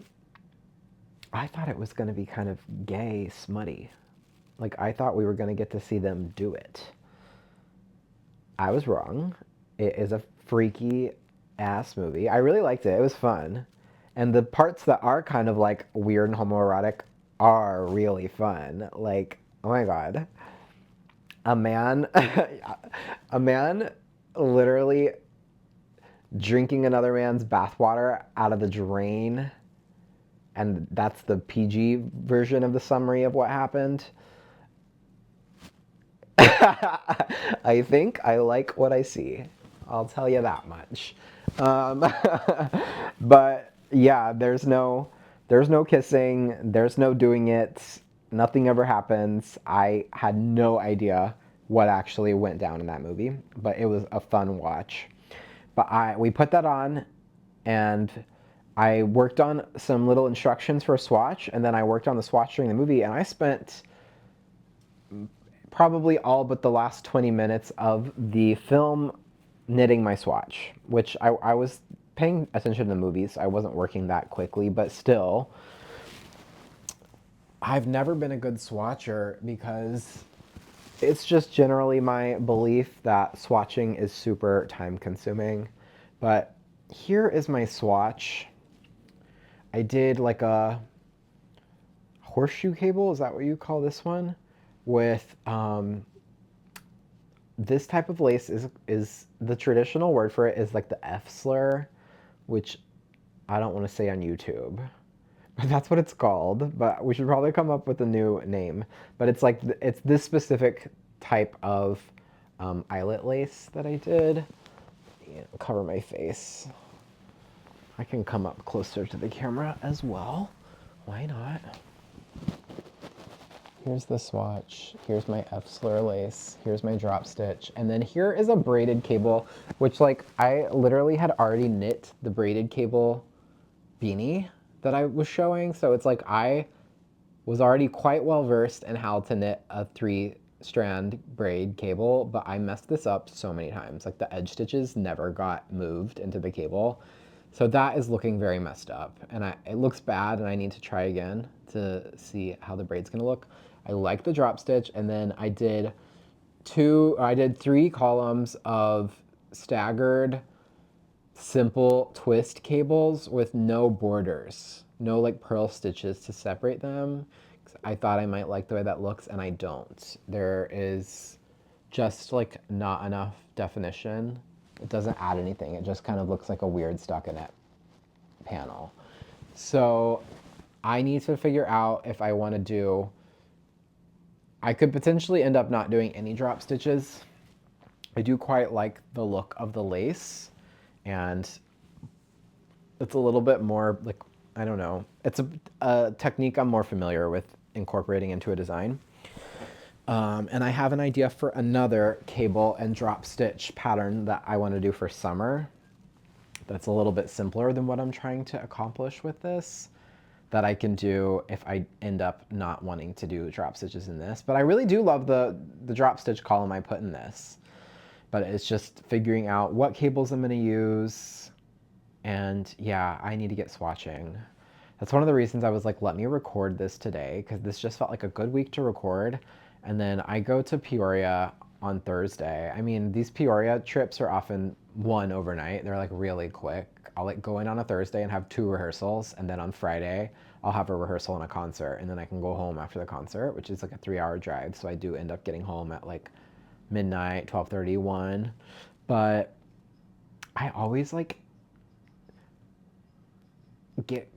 thought it was going to be kind of gay, smutty. Like I thought we were going to get to see them do it. I was wrong. It is a freaky ass movie. I really liked it. It was fun. And the parts that are kind of like weird and homoerotic are really fun. Like, oh my God. A man, a man literally drinking another man's bathwater out of the drain. And that's the PG version of the summary of what happened. I think I like what I see. I'll tell you that much. But yeah, there's no kissing. There's no doing it. Nothing ever happens. I had no idea what actually went down in that movie, but it was a fun watch. But we put that on, and I worked on some little instructions for a swatch, and then I worked on the swatch during the movie, and I spent probably all but the last 20 minutes of the film knitting my swatch, which I was paying attention to the movies. I wasn't working that quickly, but still, I've never been a good swatcher because it's just generally my belief that swatching is super time consuming. But here is my swatch. I did like a horseshoe cable, is that what you call this one? With this type of lace is the traditional word for it is like the F slur, which I don't want to say on YouTube, but that's what it's called. But we should probably come up with a new name. But it's like it's this specific type of eyelet lace that I did. Cover my face. I can come up closer to the camera as well. Why not? Here's the swatch, here's my F-slur lace, here's my drop stitch, and then here is a braided cable, which like I literally had already knit the braided cable beanie that I was showing, so it's like I was already quite well versed in how to knit a 3-strand braid cable, but I messed this up so many times. Like the edge stitches never got moved into the cable. So that is looking very messed up, and it looks bad, and I need to try again to see how the braid's gonna look. I like the drop stitch, and then I did 3 columns of staggered simple twist cables with no borders, no like purl stitches to separate them. I thought I might like the way that looks, and I don't. There is just like not enough definition. It doesn't add anything. It just kind of looks like a weird stockinette panel. So I need to figure out if I want to do, I could potentially end up not doing any drop stitches. I do quite like the look of the lace, and it's a little bit more like, I don't know. It's a technique I'm more familiar with incorporating into a design. And I have an idea for another cable and drop stitch pattern that I want to do for summer. That's a little bit simpler than what I'm trying to accomplish with this, that I can do if I end up not wanting to do drop stitches in this. But I really do love the drop stitch column I put in this. But it's just figuring out what cables I'm going to use. And yeah, I need to get swatching. That's one of the reasons I was like, let me record this today, because this just felt like a good week to record. And then I go to Peoria on Thursday. I mean, these Peoria trips are often one overnight. They're like really quick. I'll like go in on a Thursday and have 2 rehearsals, and then on Friday I'll have a rehearsal and a concert, and then I can go home after the concert, which is like a 3-hour drive. So I do end up getting home at like midnight, 12:30, 1. But I always like get,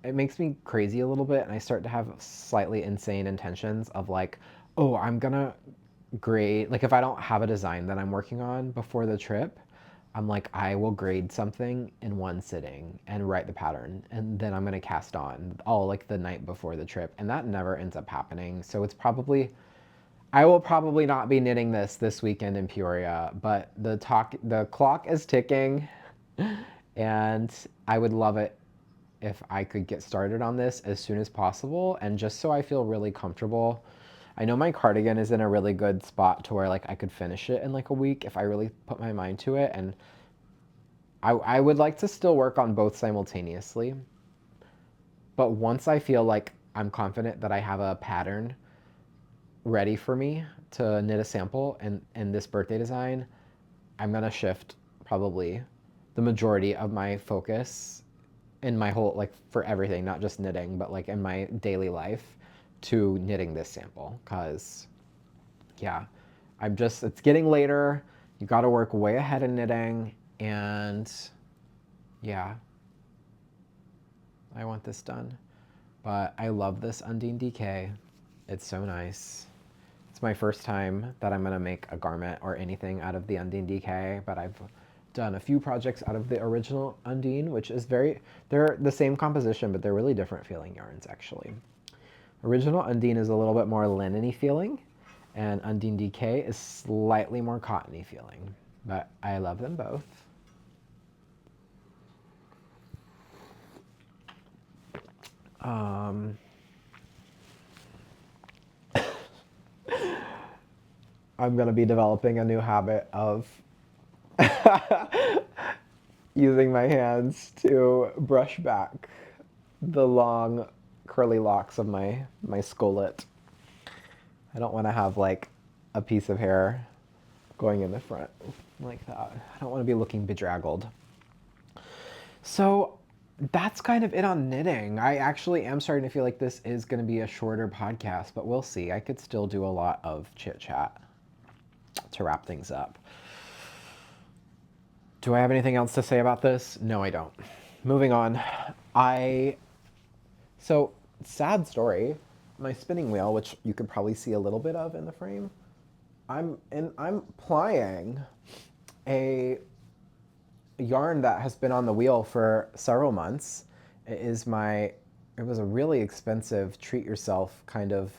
it makes me crazy a little bit, and I start to have slightly insane intentions of like, oh, I'm gonna grade, like if I don't have a design that I'm working on before the trip, I'm like, I will grade something in one sitting and write the pattern, and then I'm gonna cast on all like the night before the trip, and that never ends up happening. So it's probably, I will probably not be knitting this weekend in Peoria, but the clock is ticking, and I would love it if I could get started on this as soon as possible, and just so I feel really comfortable. I know my cardigan is in a really good spot to where like I could finish it in like a week if I really put my mind to it, and I would like to still work on both simultaneously. But once I feel like I'm confident that I have a pattern ready for me to knit a sample in this birthday design, I'm gonna shift probably the majority of my focus in my whole, like for everything, not just knitting, but like in my daily life, to knitting this sample. Cause yeah, it's getting later. You got to work way ahead in knitting, and yeah, I want this done. But I love this Undine DK. It's so nice. It's my first time that I'm gonna make a garment or anything out of the Undine DK, but I've done a few projects out of the original Undine, which is they're the same composition, but they're really different feeling yarns actually. Original Undine is a little bit more linen-y feeling, and Undine DK is slightly more cottony feeling, but I love them both. I'm gonna be developing a new habit of using my hands to brush back the long curly locks of my skullet. I don't want to have like a piece of hair going in the front like that. I don't want to be looking bedraggled. So that's kind of it on knitting. I actually am starting to feel like this is going to be a shorter podcast, but we'll see. I could still do a lot of chit chat to wrap things up. Do I have anything else to say about this? No, I don't. Moving on. So sad story. My spinning wheel, which you could probably see a little bit of in the frame, I'm plying a yarn that has been on the wheel for several months. It was a really expensive treat yourself kind of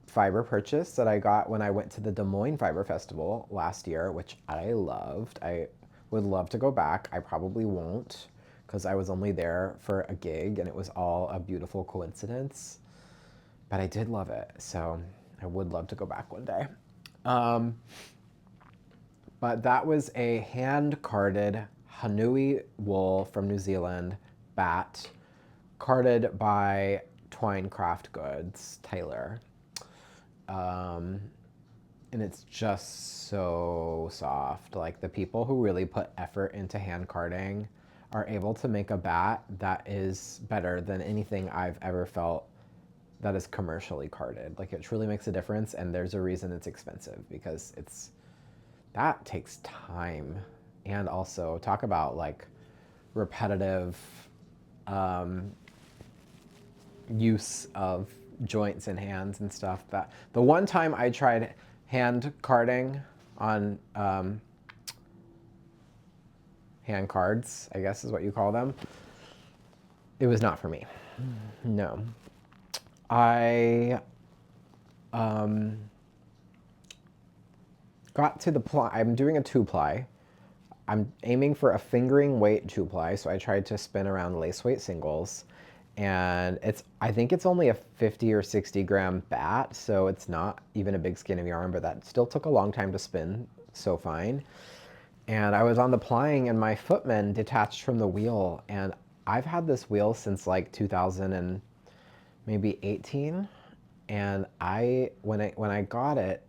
fiber purchase that I got when I went to the Des Moines Fiber Festival last year, which I loved. I would love to go back. I probably won't, because I was only there for a gig and it was all a beautiful coincidence. But I did love it, so I would love to go back one day. But that was a hand-carded Hanui wool from New Zealand bat, carded by Twine Craft Goods, Taylor. And it's just so soft. Like, the people who really put effort into hand carding are able to make a bat that is better than anything I've ever felt that is commercially carded. Like, it truly makes a difference, and there's a reason it's expensive, because that takes time. And also, talk about like repetitive use of joints and hands and stuff. That the one time I tried hand carding on hand cards, I guess is what you call them, it was not for me. No. I got to the ply. I'm doing a 2-ply. I'm aiming for a fingering weight 2-ply, so I tried to spin around lace weight singles, and I think it's only a 50 or 60 gram bat, so it's not even a big skein of yarn, but that still took a long time to spin so fine. And I was on the plying and my footman detached from the wheel, and I've had this wheel since like 2000 and maybe 18, and when I got it,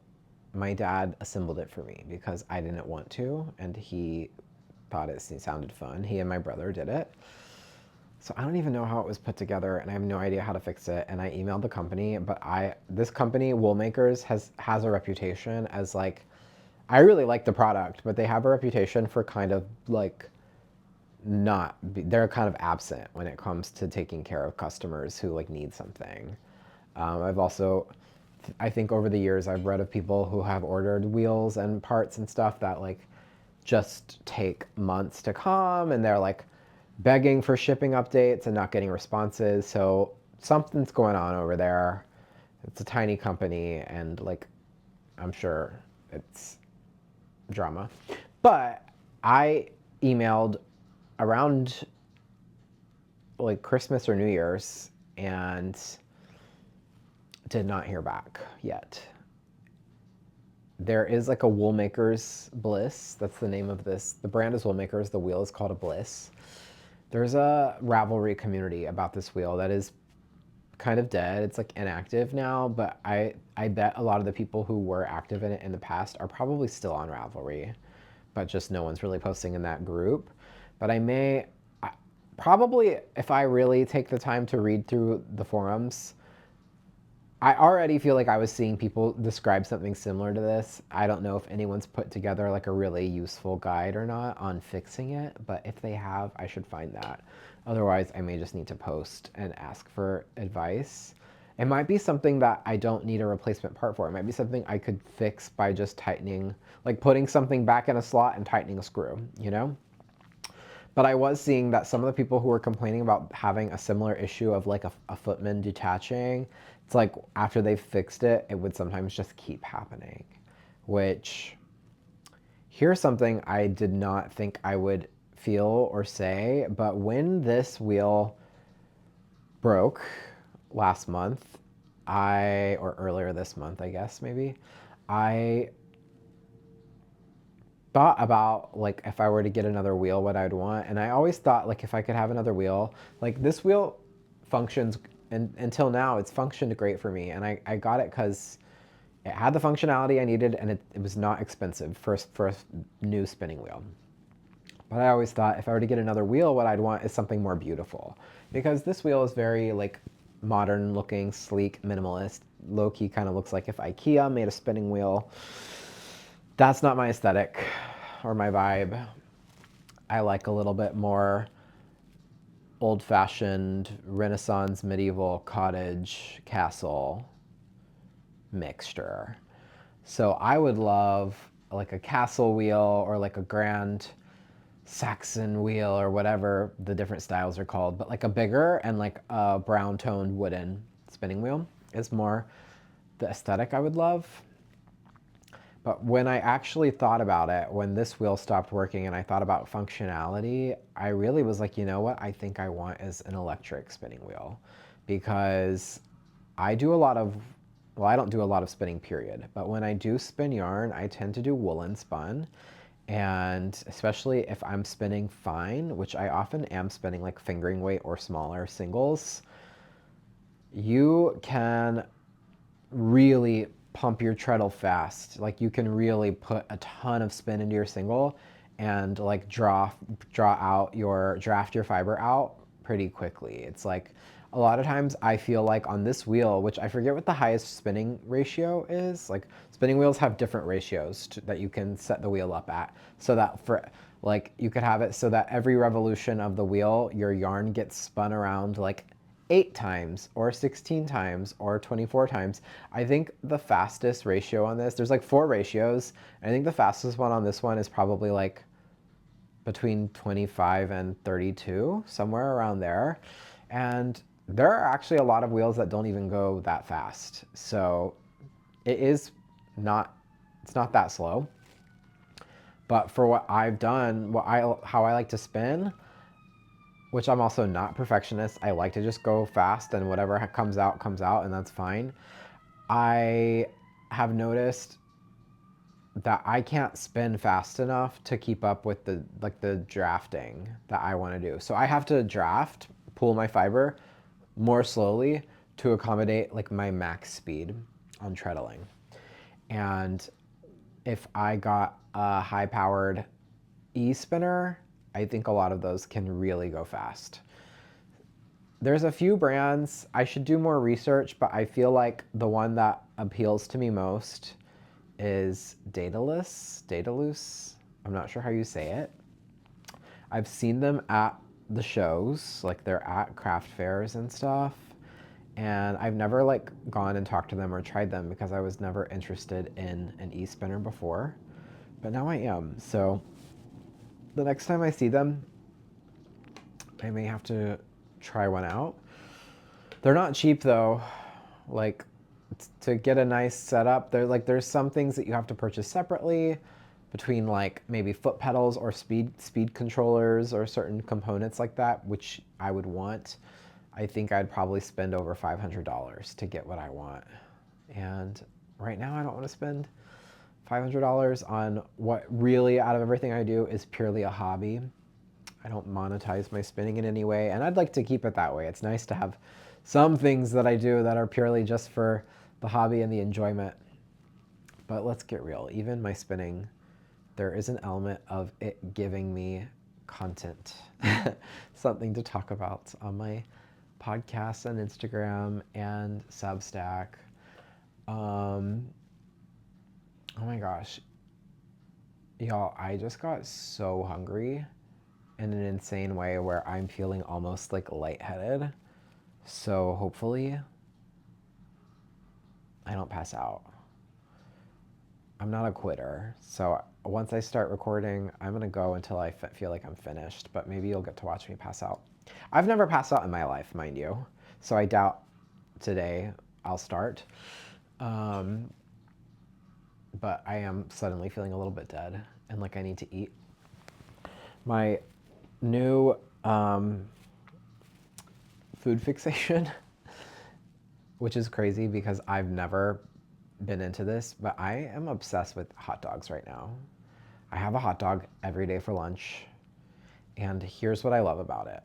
my dad assembled it for me because I didn't want to, and he thought it sounded fun. He and my brother did it. So I don't even know how it was put together, and I have no idea how to fix it. And I emailed the company, but this company, Woolmakers, has a reputation as like, I really like the product, but they have a reputation for kind of like they're kind of absent when it comes to taking care of customers who like need something. I've also, I think over the years, I've read of people who have ordered wheels and parts and stuff that like just take months to come, and they're like begging for shipping updates and not getting responses. So something's going on over there. It's a tiny company, and like I'm sure it's drama. But I emailed around like Christmas or New Year's and did not hear back yet. There is like a Woolmakers Bliss. That's the name of this. The brand is Woolmakers. The wheel is called a Bliss. There's a Ravelry community about this wheel that is kind of dead. It's like inactive now, but I bet a lot of the people who were active in it in the past are probably still on Ravelry, but just no one's really posting in that group. But probably if I really take the time to read through the forums, I already feel like I was seeing people describe something similar to this. I don't know if anyone's put together like a really useful guide or not on fixing it, but if they have, I should find that. Otherwise, I may just need to post and ask for advice. It might be something that I don't need a replacement part for. It might be something I could fix by just tightening, like putting something back in a slot and tightening a screw, you know? But I was seeing that some of the people who were complaining about having a similar issue of like a footman detaching, it's like after they fixed it, it would sometimes just keep happening. Which, here's something I did not think I would feel or say, but when this wheel broke last month, or earlier this month, I guess maybe, I thought about like if I were to get another wheel, what I'd want. And I always thought like if I could have another wheel, like this wheel functions, and until now it's functioned great for me. And I got it because it had the functionality I needed, and it was not expensive for a new spinning wheel. But I always thought if I were to get another wheel, what I'd want is something more beautiful, because this wheel is very like modern looking, sleek, minimalist, low-key kind of looks like if IKEA made a spinning wheel. That's not my aesthetic or my vibe. I like a little bit more old-fashioned, Renaissance, medieval, cottage, castle mixture. So I would love like a castle wheel or like a grand Saxon wheel or whatever the different styles are called, but like a bigger and like a brown toned wooden spinning wheel is more the aesthetic I would love. But when I actually thought about it, when this wheel stopped working and I thought about functionality, I really was like, you know what I think I want is an electric spinning wheel, because I do a lot of, well, I don't do a lot of spinning, period. But when I do spin yarn, I tend to do woolen spun. And especially if I'm spinning fine, which I often am spinning like fingering weight or smaller singles, you can really pump your treadle fast. Like you can really put a ton of spin into your single and like draft your fiber out pretty quickly. It's like a lot of times I feel like on this wheel, which I forget what the highest spinning ratio is, like spinning wheels have different ratios that you can set the wheel up at, so that for like you could have it so that every revolution of the wheel, your yarn gets spun around like 8 times or 16 times or 24 times. I think the fastest ratio on this, there's like 4 ratios. I think the fastest one on this one is probably like between 25 and 32, somewhere around there. And there are actually a lot of wheels that don't even go that fast. So it is not, it's not that slow. But for what I've done, how I like to spin, which I'm also not perfectionist, I like to just go fast and whatever comes out, and that's fine. I have noticed that I can't spin fast enough to keep up with the drafting that I want to do. So I have to draft, pull my fiber more slowly to accommodate like my max speed on treadling. And if I got a high powered e-spinner, I think a lot of those can really go fast. There's a few brands, I should do more research, but I feel like the one that appeals to me most is Daedalus. I'm not sure how you say it. I've seen them at the shows, like they're at craft fairs and stuff. And I've never like gone and talked to them or tried them because I was never interested in an e-spinner before. But now I am. So the next time I see them, I may have to try one out. They're not cheap though. Like to get a nice setup, there's some things that you have to purchase separately between like maybe foot pedals or speed controllers or certain components like that, which I would want. I think I'd probably spend over $500 to get what I want. And right now I don't want to spend $500 on what really out of everything I do is purely a hobby. I don't monetize my spinning in any way, and I'd like to keep it that way. It's nice to have some things that I do that are purely just for the hobby and the enjoyment. But let's get real. Even my spinning, there is an element of it giving me content, something to talk about on my podcast and Instagram and Substack. Oh my gosh. Y'all, I just got so hungry in an insane way where I'm feeling almost like lightheaded. So hopefully I don't pass out. I'm not a quitter. So once I start recording, I'm going to go until I feel like I'm finished, but maybe you'll get to watch me pass out. I've never passed out in my life, mind you. So I doubt today I'll start. But I am suddenly feeling a little bit dead and like I need to eat. My new food fixation, which is crazy because I've never been into this, but I am obsessed with hot dogs right now. I have a hot dog every day for lunch, and here's what I love about it.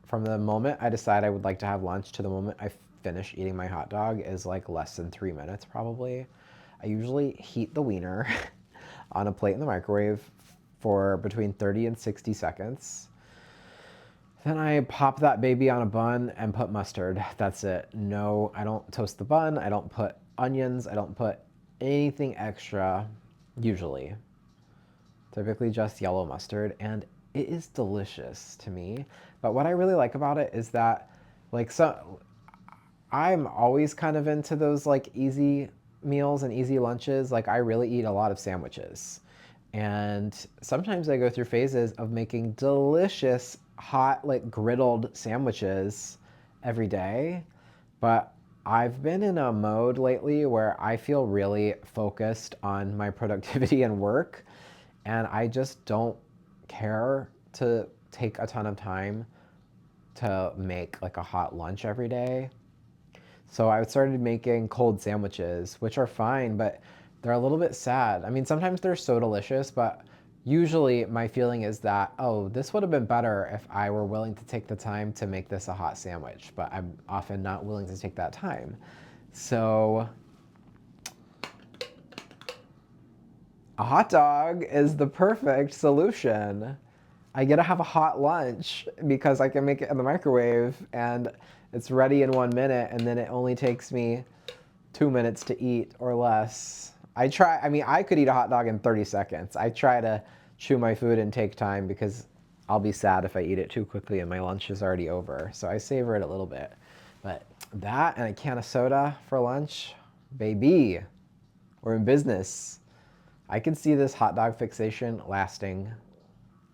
From the moment I decide I would like to have lunch to the moment I finish eating my hot dog is like less than 3 minutes probably. I usually heat the wiener on a plate in the microwave for between 30 and 60 seconds. Then I pop that baby on a bun and put mustard. That's it. No, I don't toast the bun. I don't put onions. I don't put anything extra, usually. Typically just yellow mustard, and it is delicious to me. But what I really like about it is that, I'm always kind of into those like easy meals and easy lunches. Like I really eat a lot of sandwiches. And sometimes I go through phases of making delicious, hot, like griddled sandwiches every day. But I've been in a mode lately where I feel really focused on my productivity and work. And I just don't care to take a ton of time to make like a hot lunch every day. So I started making cold sandwiches, which are fine, but they're a little bit sad. I mean, sometimes they're so delicious, but usually my feeling is that, oh, this would have been better if I were willing to take the time to make this a hot sandwich, but I'm often not willing to take that time. So a hot dog is the perfect solution. I get to have a hot lunch because I can make it in the microwave and it's ready in 1 minute, and then it only takes me 2 minutes to eat or less. I could eat a hot dog in 30 seconds. I try to chew my food and take time because I'll be sad if I eat it too quickly and my lunch is already over. So I savor it a little bit. But that and a can of soda for lunch, baby, we're in business. I can see this hot dog fixation lasting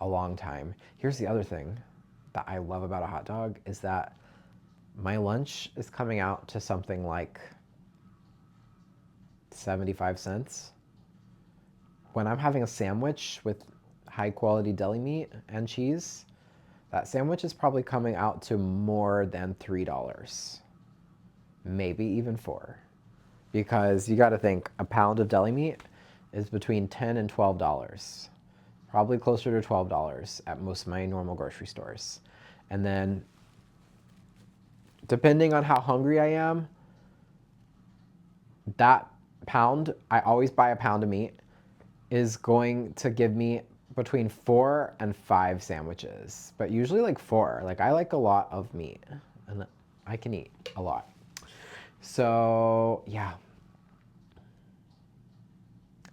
a long time. Here's the other thing that I love about a hot dog is that my lunch is coming out to something like 75 cents. When I'm having a sandwich with high quality deli meat and cheese, that sandwich is probably coming out to more than $3, maybe even 4. Because you got to think a pound of deli meat is between $10 and $12, probably closer to $12 at most of my normal grocery stores. And then, depending on how hungry I am, that pound, I always buy a pound of meat, is going to give me between 4 and 5 sandwiches, but usually like 4. Like I like a lot of meat and I can eat a lot. So yeah,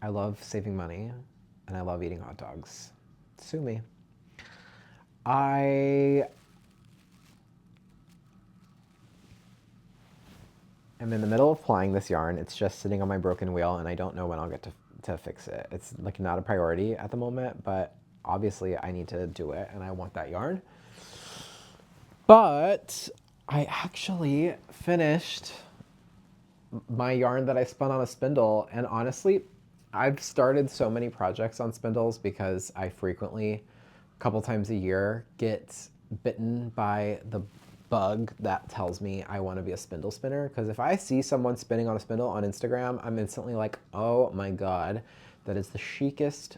I love saving money and I love eating hot dogs. Sue me. I am in the middle of plying this yarn. It's just sitting on my broken wheel and I don't know when I'll get to fix it. It's like not a priority at the moment, but obviously I need to do it and I want that yarn. But I actually finished my yarn that I spun on a spindle, and honestly, I've started so many projects on spindles because I frequently, a couple times a year, get bitten by the bug that tells me I want to be a spindle spinner. Because if I see someone spinning on a spindle on Instagram, I'm instantly like, oh my God, that is the chicest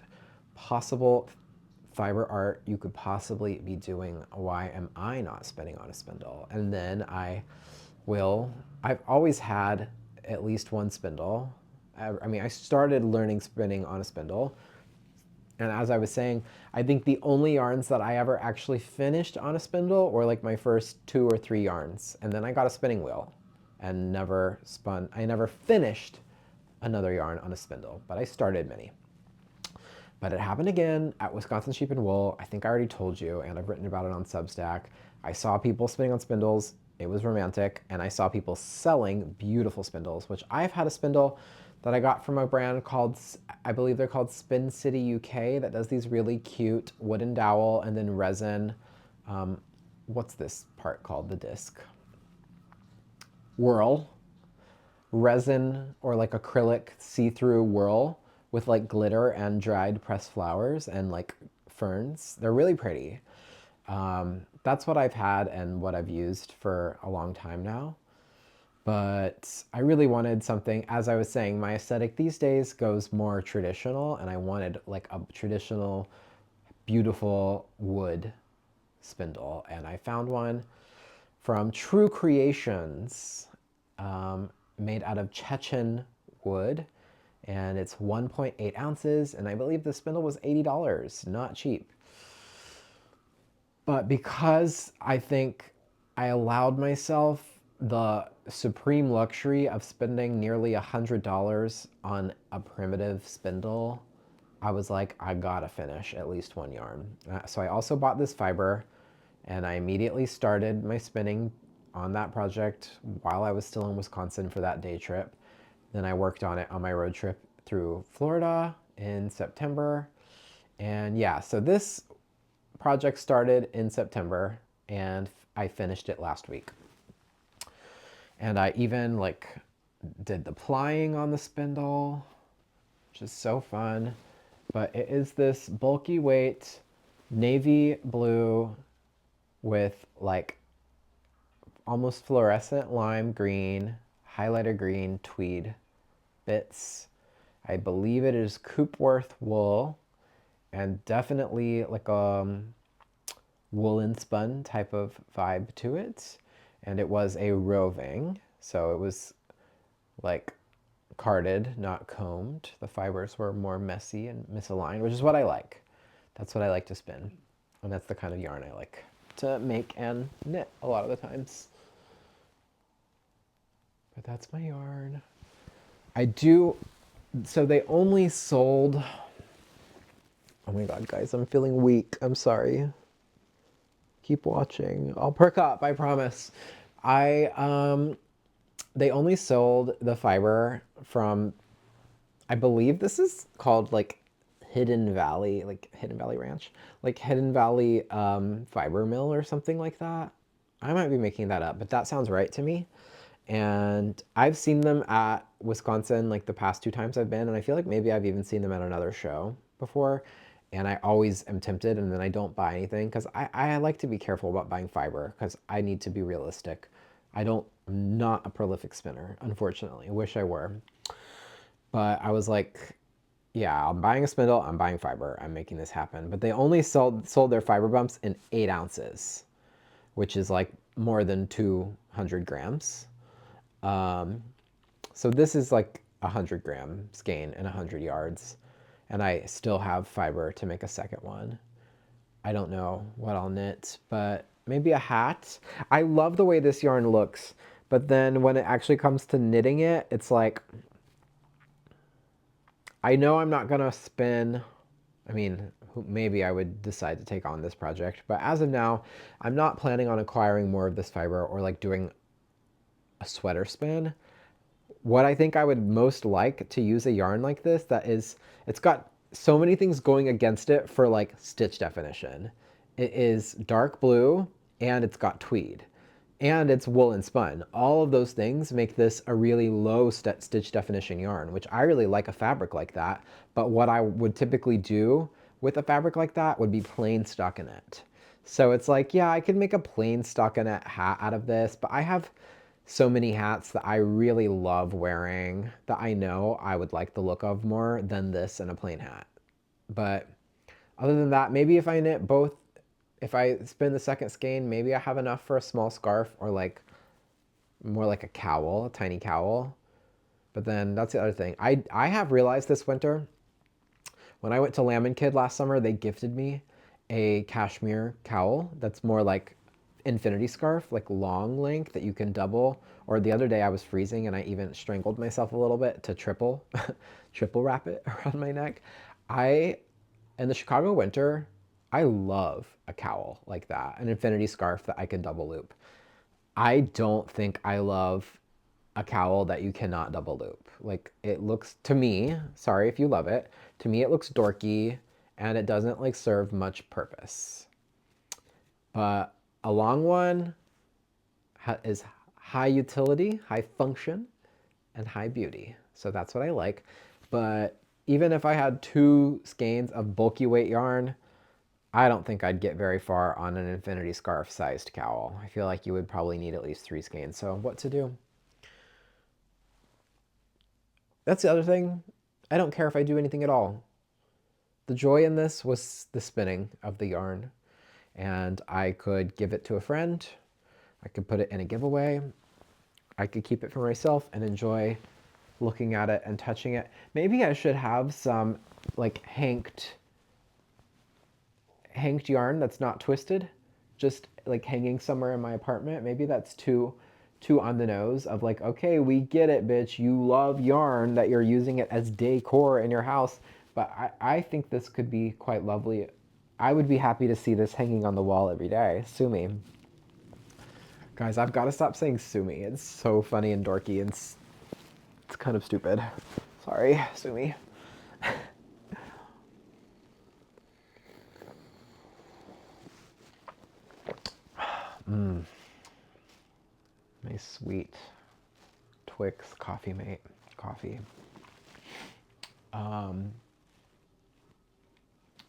possible fiber art you could possibly be doing. Why am I not spinning on a spindle? And then I've always had at least one spindle. I mean, I started learning spinning on a spindle. And as I was saying, I think the only yarns that I ever actually finished on a spindle were like my first 2 or 3 yarns. And then I got a spinning wheel and I never finished another yarn on a spindle, but I started many. But it happened again at Wisconsin Sheep and Wool. I think I already told you, and I've written about it on Substack. I saw people spinning on spindles. It was romantic. And I saw people selling beautiful spindles, which I've had a spindle that I got from a brand called, I believe they're called Spin City UK, that does these really cute wooden dowel and then resin. What's this part called? The disc. Whirl. Resin or like acrylic see-through whirl with like glitter and dried pressed flowers and like ferns. They're really pretty. That's what I've had and what I've used for a long time now. But I really wanted something, as I was saying, my aesthetic these days goes more traditional, and I wanted like a traditional, beautiful wood spindle. And I found one from True Creations, made out of Chechen wood, and it's 1.8 ounces, and I believe the spindle was $80, not cheap. But because I think I allowed myself the supreme luxury of spending nearly $100 on a primitive spindle, I was like, I gotta finish at least one yarn. So I also bought this fiber, and I immediately started my spinning on that project while I was still in Wisconsin for that day trip. Then I worked on it on my road trip through Florida in September. And yeah, so this project started in September and I finished it last week. And I even like did the plying on the spindle, which is so fun. But it is this bulky weight navy blue with like almost fluorescent lime green, highlighter green tweed bits. I believe it is Coopworth wool, and definitely like a woolen spun type of vibe to it. And it was a roving, so it was like carded, not combed. The fibers were more messy and misaligned, which is what I like. That's what I like to spin. And that's the kind of yarn I like to make and knit a lot of the times. But that's my yarn. So they only sold, oh my God, guys, I'm feeling weak. I'm sorry. Keep watching. I'll perk up, I promise. They only sold the fiber from, I believe this is called like Hidden Valley Ranch, like Hidden Valley Fiber Mill or something like that. I might be making that up, but that sounds right to me. And I've seen them at Wisconsin like the past 2 times I've been, and I feel like maybe I've even seen them at another show before. And I always am tempted, and then I don't buy anything because I like to be careful about buying fiber because I need to be realistic. I'm not a prolific spinner, unfortunately. I wish I were. But I was like, yeah, I'm buying a spindle, I'm buying fiber, I'm making this happen. But they only sold their fiber bumps in 8 ounces, which is like more than 200 grams. So this is like 100-gram skein and 100 yards. And I still have fiber to make a second one. I don't know what I'll knit, but maybe a hat. I love the way this yarn looks, but then when it actually comes to knitting it, it's like, I know I'm not gonna spin. I mean, maybe I would decide to take on this project, but as of now, I'm not planning on acquiring more of this fiber or like doing a sweater spin. What I think I would most like to use a yarn like this that is, it's got so many things going against it for like stitch definition. It is dark blue and it's got tweed and it's woolen spun. All of those things make this a really low stitch definition yarn, which I really like a fabric like that. But what I would typically do with a fabric like that would be plain stockinette. So it's like, yeah, I could make a plain stockinette hat out of this, but I have so many hats that I really love wearing that I know I would like the look of more than this and a plain hat. But other than that, maybe if I knit both, if I spin the second skein, maybe I have enough for a small scarf or like more like a cowl, a tiny cowl. But then that's the other thing. I have realized this winter, when I went to Lamb Kid last summer, they gifted me a cashmere cowl that's more like infinity scarf, like long length that you can double. Or the other day I was freezing and I even strangled myself a little bit to triple wrap it around my neck. In the Chicago winter, I love a cowl like that, an infinity scarf that I can double loop. I don't think I love a cowl that you cannot double loop. Like it looks to me, sorry if you love it, to me it looks dorky and it doesn't like serve much purpose. But a long one is high utility, high function, and high beauty. So that's what I like. But even if I had 2 skeins of bulky weight yarn, I don't think I'd get very far on an infinity scarf sized cowl. I feel like you would probably need at least 3 skeins. So what to do? That's the other thing. I don't care if I do anything at all. The joy in this was the spinning of the yarn. And I could give it to a friend. I could put it in a giveaway. I could keep it for myself and enjoy looking at it and touching it. Maybe I should have some like hanked yarn that's not twisted, just like hanging somewhere in my apartment. Maybe that's too on the nose of like, okay, we get it, bitch. You love yarn that you're using it as decor in your house. But I think this could be quite lovely. I would be happy to see this hanging on the wall every day. Sue me. Guys, I've got to stop saying sue me. It's so funny and dorky and it's kind of stupid. Sorry, sue me. My sweet Twix coffee mate coffee.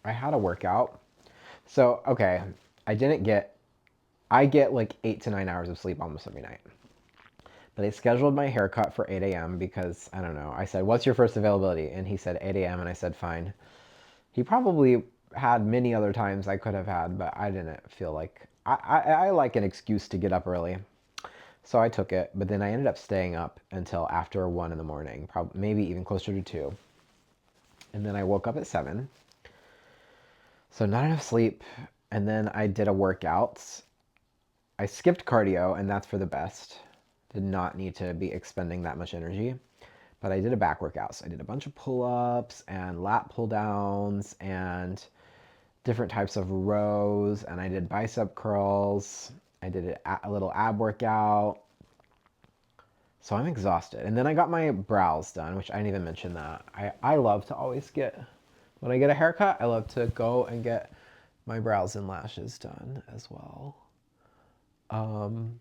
I had a workout. So, okay, I get like 8 to 9 hours of sleep almost every night. But I scheduled my haircut for 8 a.m. because, I don't know, I said, what's your first availability? And he said 8 a.m. and I said, fine. He probably had many other times I could have had, but I didn't feel like, I like an excuse to get up early. So I took it, but then I ended up staying up until after 1 in the morning, probably maybe even closer to 2. And then I woke up at 7. So not enough sleep. And then I did a workout. I skipped cardio, and that's for the best. Did not need to be expending that much energy. But I did a back workout. So I did a bunch of pull-ups and lat pull-downs and different types of rows. And I did bicep curls. I did a little ab workout. So I'm exhausted. And then I got my brows done, which I didn't even mention that. I love to always when I get a haircut, I love to go and get my brows and lashes done as well. Um,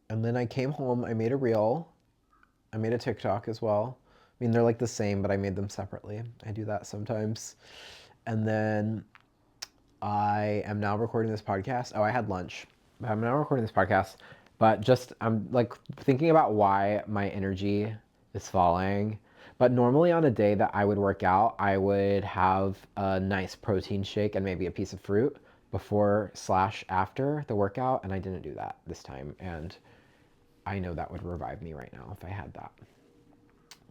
and then I came home, I made a reel, I made a TikTok as well. I mean, they're like the same, but I made them separately. I do that sometimes. And then I am now recording this podcast. Oh, I had lunch. I'm now recording this podcast, but just I'm like thinking about why my energy is falling. But normally on a day that I would work out, I would have a nice protein shake and maybe a piece of fruit before slash after the workout, and I didn't do that this time. And I know that would revive me right now if I had that.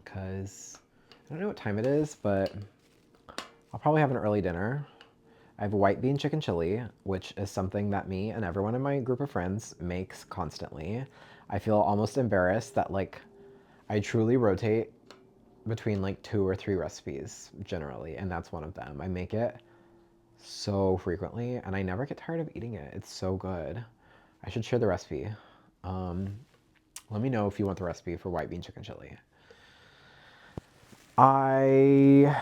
Because I don't know what time it is, but I'll probably have an early dinner. I have white bean chicken chili, which is something that me and everyone in my group of friends makes constantly. I feel almost embarrassed that like I truly rotate between like 2 or 3 recipes generally, and that's one of them. I make it so frequently and I never get tired of eating it. It's so good. I should share the recipe. Um, Let me know if you want the recipe for white bean chicken chili. I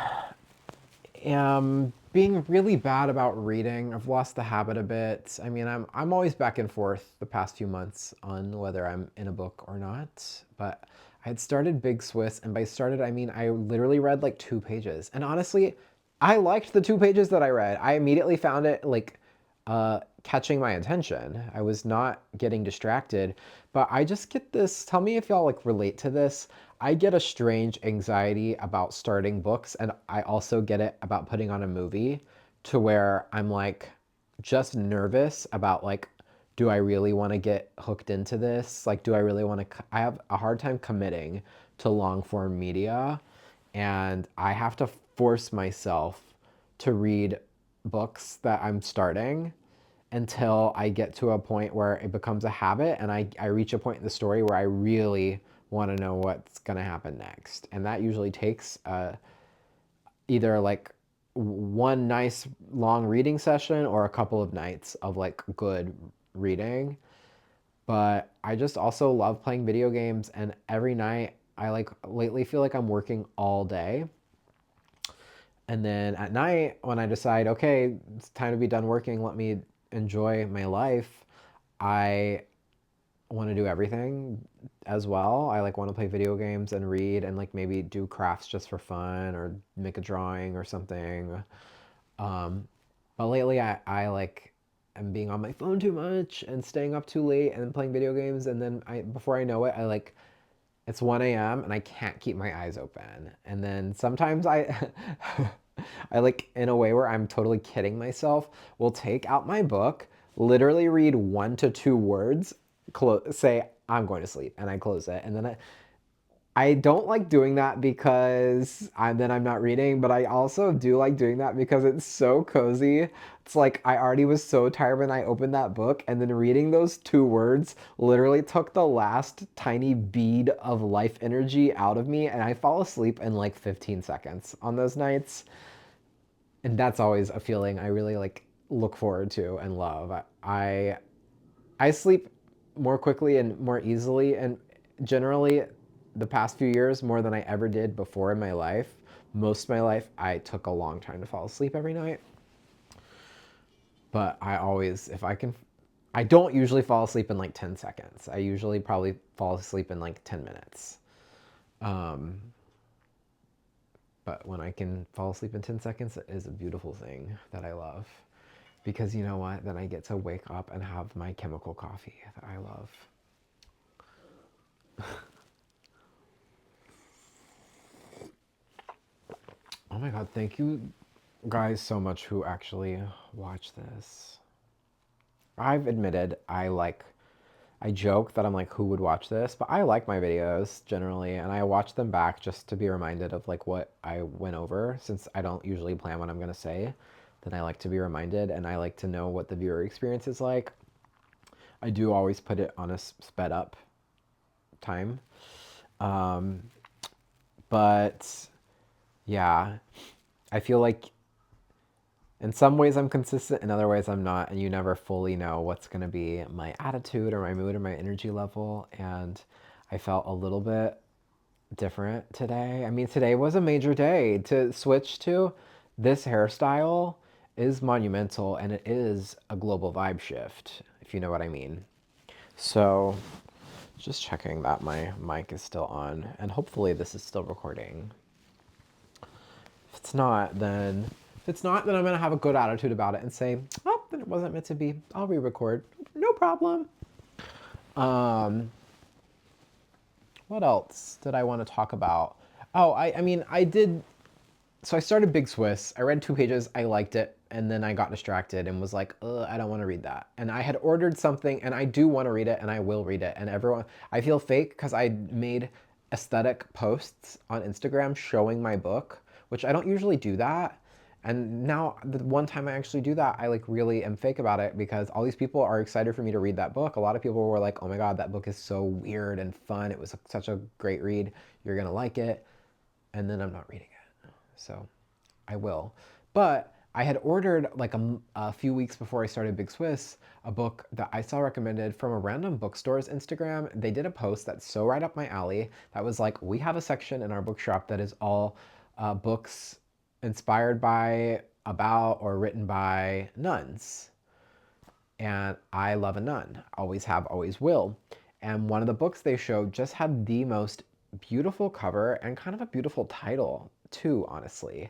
am being really bad about reading. I've lost the habit a bit. I mean, I'm always back and forth the past few months on whether I'm in a book or not. But I had started Big Swiss, and by started I mean I literally read like 2 pages. And honestly, I liked the 2 pages that I read. I immediately found it like catching my attention. I was not getting distracted, but I just get this. Tell me if y'all like relate to this. I get a strange anxiety about starting books, and I also get it about putting on a movie to where I'm like just nervous about like, do I really want to get hooked into this? Like, do I really want to? I have a hard time committing to long form media, and I have to force myself to read books that I'm starting until I get to a point where it becomes a habit and I reach a point in the story where I really want to know what's going to happen next. And that usually takes either like one nice long reading session or a couple of nights of like good reading. But I just also love playing video games, and every night I like lately feel like I'm working all day. And then at night, when I decide, okay, it's time to be done working, let me enjoy my life, I want to do everything as well. I like want to play video games and read and like maybe do crafts just for fun or make a drawing or something. Um, but lately I like am being on my phone too much and staying up too late and playing video games, and then I before I know it, I like it's 1 a.m. and I can't keep my eyes open. And then sometimes I I like in a way where I'm totally kidding myself, will take out my book, literally read 1 to 2 words, say I'm going to sleep, and I close it. And then I don't like doing that because I'm not reading, but I also do like doing that because it's so cozy. It's like I already was so tired when I opened that book, and then reading those 2 words literally took the last tiny bead of life energy out of me, and I fall asleep in like 15 seconds on those nights. And that's always a feeling I really like look forward to and love. I sleep more quickly and more easily, and generally the past few years more than I ever did before in my life. Most of my life I took a long time to fall asleep every night, but I always if I can I don't usually fall asleep in like 10 seconds. I usually probably fall asleep in like 10 minutes. Um, but when I can fall asleep in 10 seconds, it is a beautiful thing that I love. Because you know what? Then I get to wake up and have my chemical coffee that I love. Oh my God, thank you guys so much who actually watch this. I've admitted I joke that I'm like, who would watch this? But I like my videos generally, and I watch them back just to be reminded of like what I went over. Since I don't usually plan what I'm gonna say, then I like to be reminded, and I like to know what the viewer experience is like. I do always put it on a sped up time. Um, but yeah, I feel like in some ways I'm consistent, in other ways I'm not, and you never fully know what's going to be my attitude or my mood or my energy level. And I felt a little bit different today. I mean, today was a major day to switch to this hairstyle is monumental, and it is a global vibe shift, if you know what I mean. So just checking that my mic is still on, and hopefully this is still recording. If it's not, then I'm gonna have a good attitude about it and say, oh, then it wasn't meant to be. I'll re-record, no problem. What else did I want to talk about? Oh, I mean, I did. So I started Big Swiss. I read 2 pages. I liked it. And then I got distracted and was like, I don't want to read that. And I had ordered something, and I do want to read it, and I will read it. And everyone, I feel fake because I made aesthetic posts on Instagram showing my book, which I don't usually do that. And now the one time I actually do that, I like really am fake about it because all these people are excited for me to read that book. A lot of people were like, oh my God, that book is so weird and fun. It was such a great read. You're going to like it. And then I'm not reading it. So I will. But I had ordered like a few weeks before I started Big Swiss a book that I saw recommended from a random bookstore's Instagram. They did a post that's so right up my alley that was like, we have a section in our bookshop that is all books inspired by, about, or written by nuns. And I love a nun. Always have, always will. And one of the books they showed just had the most beautiful cover and kind of a beautiful title too, honestly.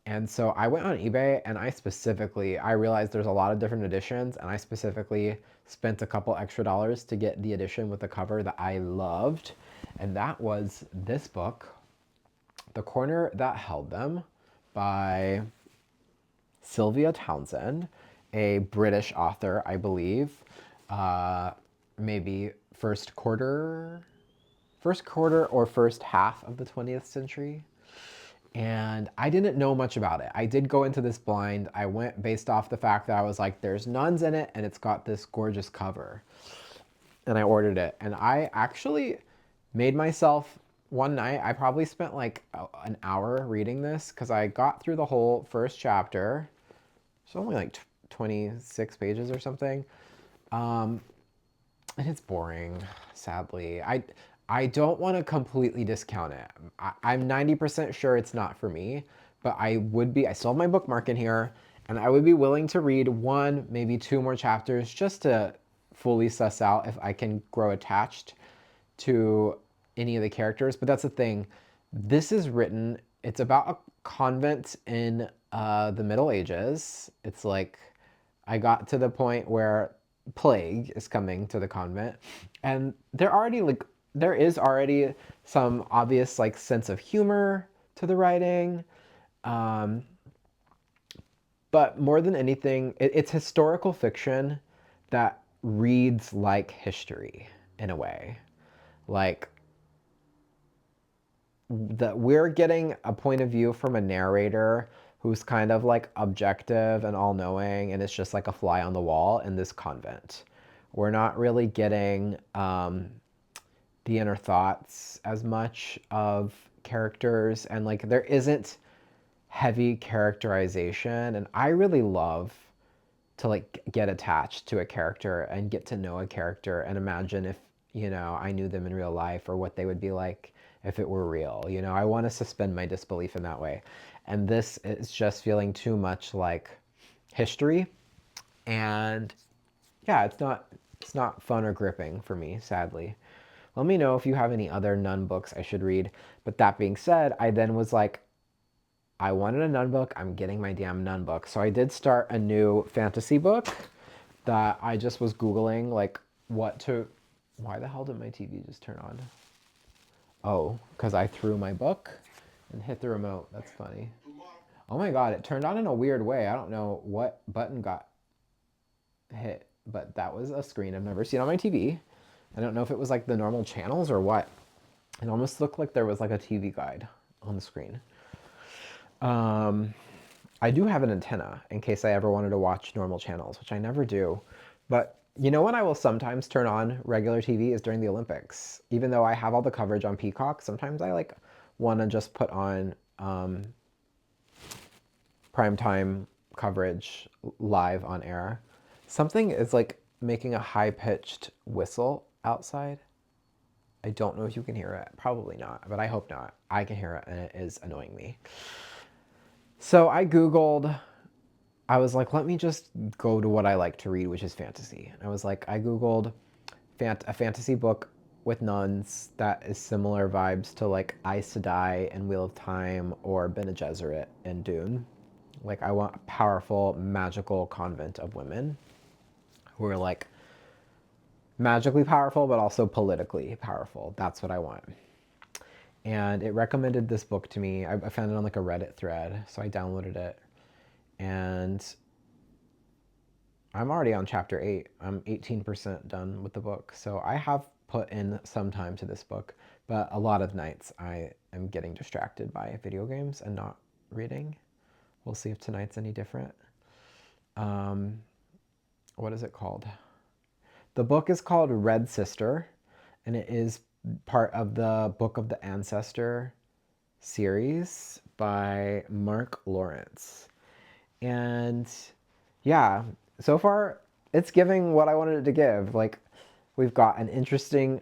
And so I went on eBay and I realized there's a lot of different editions, and I specifically spent a couple extra dollars to get the edition with the cover that I loved. And that was this book, The Corner That Held Them, by Sylvia Townsend, a British author, I believe. Maybe first quarter or first half of the 20th century. And I didn't know much about it. I did go into this blind. I went based off the fact that I was like, there's nuns in it and it's got this gorgeous cover. And I ordered it. And I actually made myself one night, I probably spent like an hour reading this because I got through the whole first chapter. It's only like 26 pages or something. And it's boring, sadly. I don't want to completely discount it. I'm 90% sure it's not for me, but I still have my bookmark in here, and I would be willing to read 1, maybe 2 more chapters just to fully suss out if I can grow attached to any of the characters. But that's the thing. This is written, it's about a convent in the Middle Ages. It's like, I got to the point where plague is coming to the convent, and there is already some obvious like sense of humor to the writing, but more than anything, it's historical fiction that reads like history in a way. Like, that we're getting a point of view from a narrator who's kind of like objective and all-knowing, and it's just like a fly on the wall in this convent. We're not really getting the inner thoughts as much of characters, and like there isn't heavy characterization, and I really love to like get attached to a character and get to know a character and imagine if, you know, I knew them in real life or what they would be like if it were real. You know, I want to suspend my disbelief in that way. And this is just feeling too much like history. And yeah, it's not fun or gripping for me, sadly. Let me know if you have any other nun books I should read. But that being said, I then was like, I wanted a nun book. I'm getting my damn nun book. So I did start a new fantasy book that I just was Googling, like, why the hell did my TV just turn on? Oh, because I threw my book and hit the remote. That's funny. Oh my God, it turned on in a weird way. I don't know what button got hit, but that was a screen I've never seen on my TV. I don't know if it was like the normal channels or what. It almost looked like there was like a TV guide on the screen. I do have an antenna in case I ever wanted to watch normal channels, which I never do. But you know when I will sometimes turn on regular TV is during the Olympics. Even though I have all the coverage on Peacock, sometimes I like want to just put on primetime coverage live on air. Something is like making a high-pitched whistle outside. I don't know if you can hear it. Probably not, but I hope not. I can hear it and it is annoying me. So I Googled I was like, let me just go to what I like to read, which is fantasy. I was like, I Googled a fantasy book with nuns that is similar vibes to like Aes Sedai and Wheel of Time or Bene Gesserit and Dune. Like, I want a powerful, magical convent of women who are like magically powerful, but also politically powerful. That's what I want. And it recommended this book to me. I found it on like a Reddit thread, so I downloaded it. And I'm already on chapter 8. I'm 18% done with the book. So I have put in some time to this book, but a lot of nights I am getting distracted by video games and not reading. We'll see if tonight's any different. What is it called? The book is called Red Sister, and it is part of the Book of the Ancestor series by Mark Lawrence. And yeah, so far it's giving what I wanted it to give. Like, we've got an interesting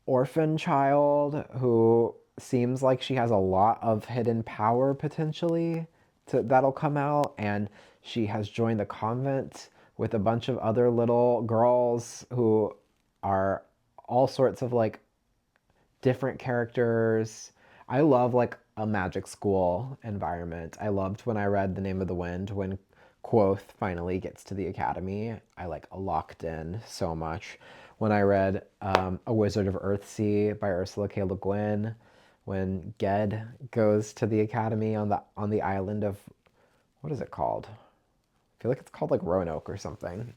orphan child who seems like she has a lot of hidden power potentially that'll come out, and she has joined the convent with a bunch of other little girls who are all sorts of like different characters. I love like a magic school environment. I loved when I read The Name of the Wind when Quoth finally gets to the academy. I like locked in so much. When I read A Wizard of Earthsea by Ursula K. Le Guin, when Ged goes to the academy on the island of, what is it called? I feel like it's called like Roanoke or something.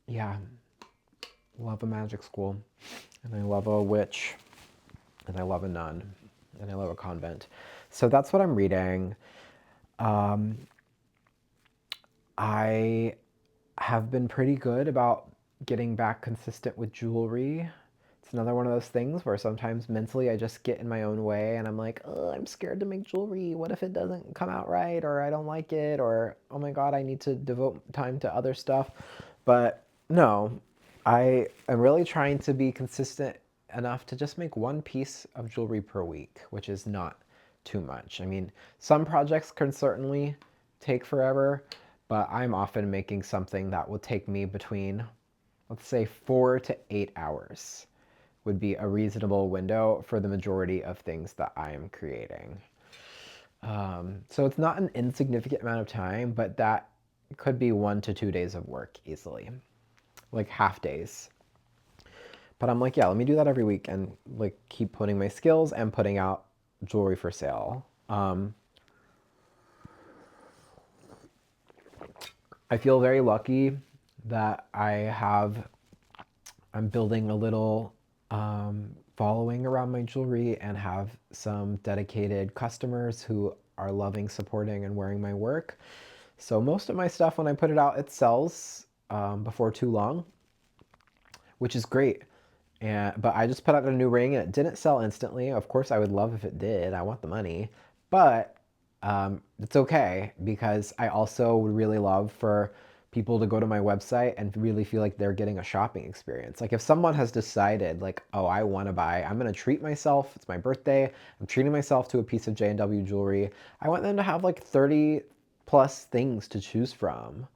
Yeah, love a magic school, and I love a witch, and I love a nun, and I love a convent. So that's what I'm reading. I have been pretty good about getting back consistent with jewelry. It's another one of those things where sometimes mentally I just get in my own way and I'm like, oh, I'm scared to make jewelry. What if it doesn't come out right, or I don't like it, or oh my God, I need to devote time to other stuff. But no, I am really trying to be consistent enough to just make one piece of jewelry per week, which is not too much. I mean, some projects can certainly take forever, but I'm often making something that will take me between, let's say, 4 to 8 hours would be a reasonable window for the majority of things that I am creating. So it's not an insignificant amount of time, but that could be 1 to 2 days of work easily, like half days. But I'm like, yeah, let me do that every week and like keep putting my skills and putting out jewelry for sale. I feel very lucky that I'm building a little following around my jewelry and have some dedicated customers who are loving, supporting, and wearing my work. So most of my stuff, when I put it out, it sells before too long, which is great. But I just put out a new ring and it didn't sell instantly. Of course, I would love if it did. I want the money. But it's okay, because I also would really love for people to go to my website and really feel like they're getting a shopping experience. Like if someone has decided like, oh, I want to buy, I'm going to treat myself. It's my birthday. I'm treating myself to a piece of J&W jewelry. I want them to have like 30 plus things to choose from.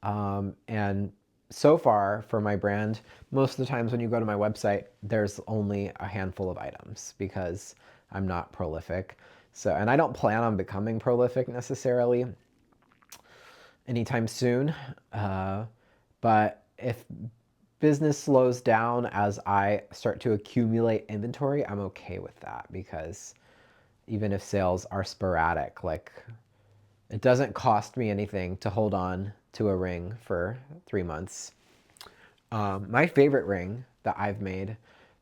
And so far for my brand, most of the times when you go to my website, there's only a handful of items because I'm not prolific. So, and I don't plan on becoming prolific necessarily anytime soon. But if business slows down as I start to accumulate inventory, I'm okay with that, because even if sales are sporadic, like it doesn't cost me anything to hold on to a ring for 3 months. My favorite ring that I've made,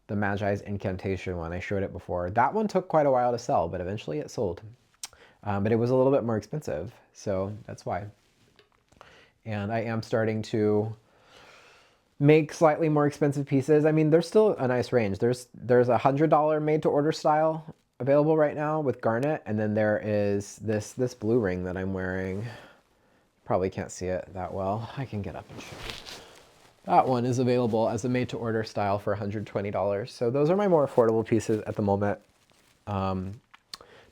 the Magi's Incantation one, I showed it before. That one took quite a while to sell, but eventually it sold. But it was a little bit more expensive, so that's why. And I am starting to make slightly more expensive pieces. I mean, there's still a nice range. There's $100 made-to-order style available right now with garnet, and then there is this blue ring that I'm wearing. Probably can't see it that well. I can get up and show you. That one is available as a made-to-order style for $120. So those are my more affordable pieces at the moment.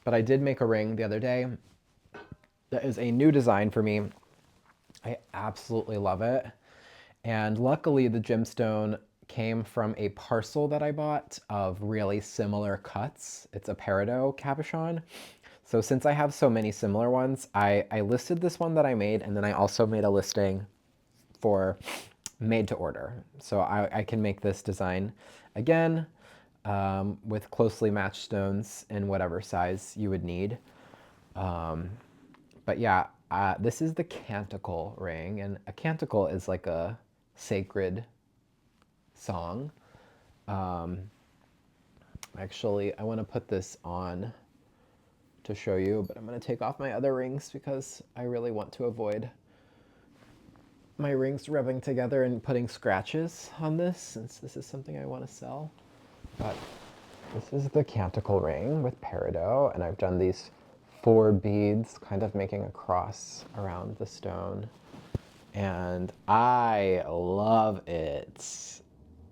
But I did make a ring the other day that is a new design for me. I absolutely love it. And luckily the gemstone came from a parcel that I bought of really similar cuts. It's a peridot cabochon. So since I have so many similar ones, I listed this one that I made, and then I also made a listing for made to order. So I can make this design again with closely matched stones in whatever size you would need. But yeah, this is the canticle ring, and a canticle is like a sacred song. Actually, I want to put this on to show you, but I'm going to take off my other rings because I really want to avoid my rings rubbing together and putting scratches on this, since this is something I want to sell. But this is the canticle ring with peridot, and I've done these 4 beads kind of making a cross around the stone, and I love it.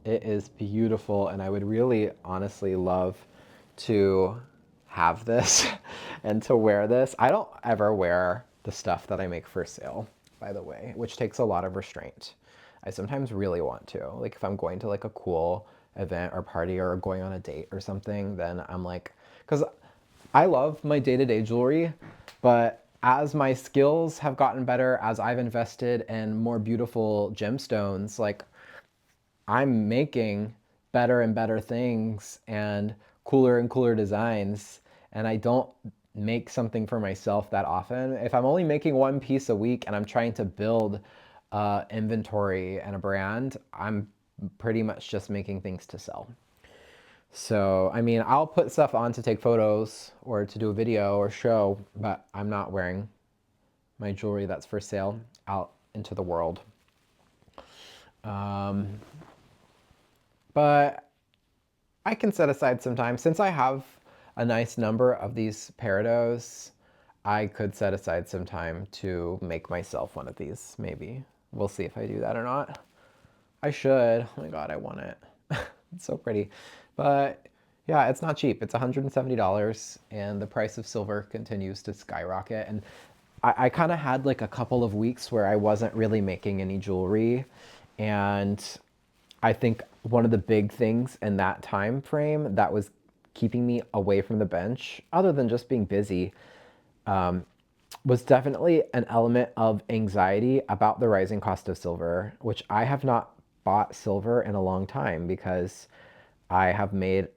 It is beautiful, and I would really honestly love to have this and to wear this. I don't ever wear the stuff that I make for sale, by the way, which takes a lot of restraint. I sometimes really want to. Like if I'm going to like a cool event or party or going on a date or something, then I'm like, because I love my day-to-day jewelry, but as my skills have gotten better, as I've invested in more beautiful gemstones, like I'm making better and better things and cooler designs, and I don't make something for myself that often. If I'm only making one piece a week and I'm trying to build inventory and a brand, I'm pretty much just making things to sell. So, I mean, I'll put stuff on to take photos or to do a video or show, but I'm not wearing my jewelry that's for sale out into the world. But I can set aside some time. Since I have a nice number of these peridots, I could set aside some time to make myself one of these, maybe. We'll see if I do that or not. I should. Oh my God, I want it. It's so pretty. But yeah, it's not cheap. It's $170, and the price of silver continues to skyrocket. And I kind of had like a couple of weeks where I wasn't really making any jewelry, and I think one of the big things in that time frame that was keeping me away from the bench, other than just being busy, was definitely an element of anxiety about the rising cost of silver, which I have not bought silver in a long time because I have made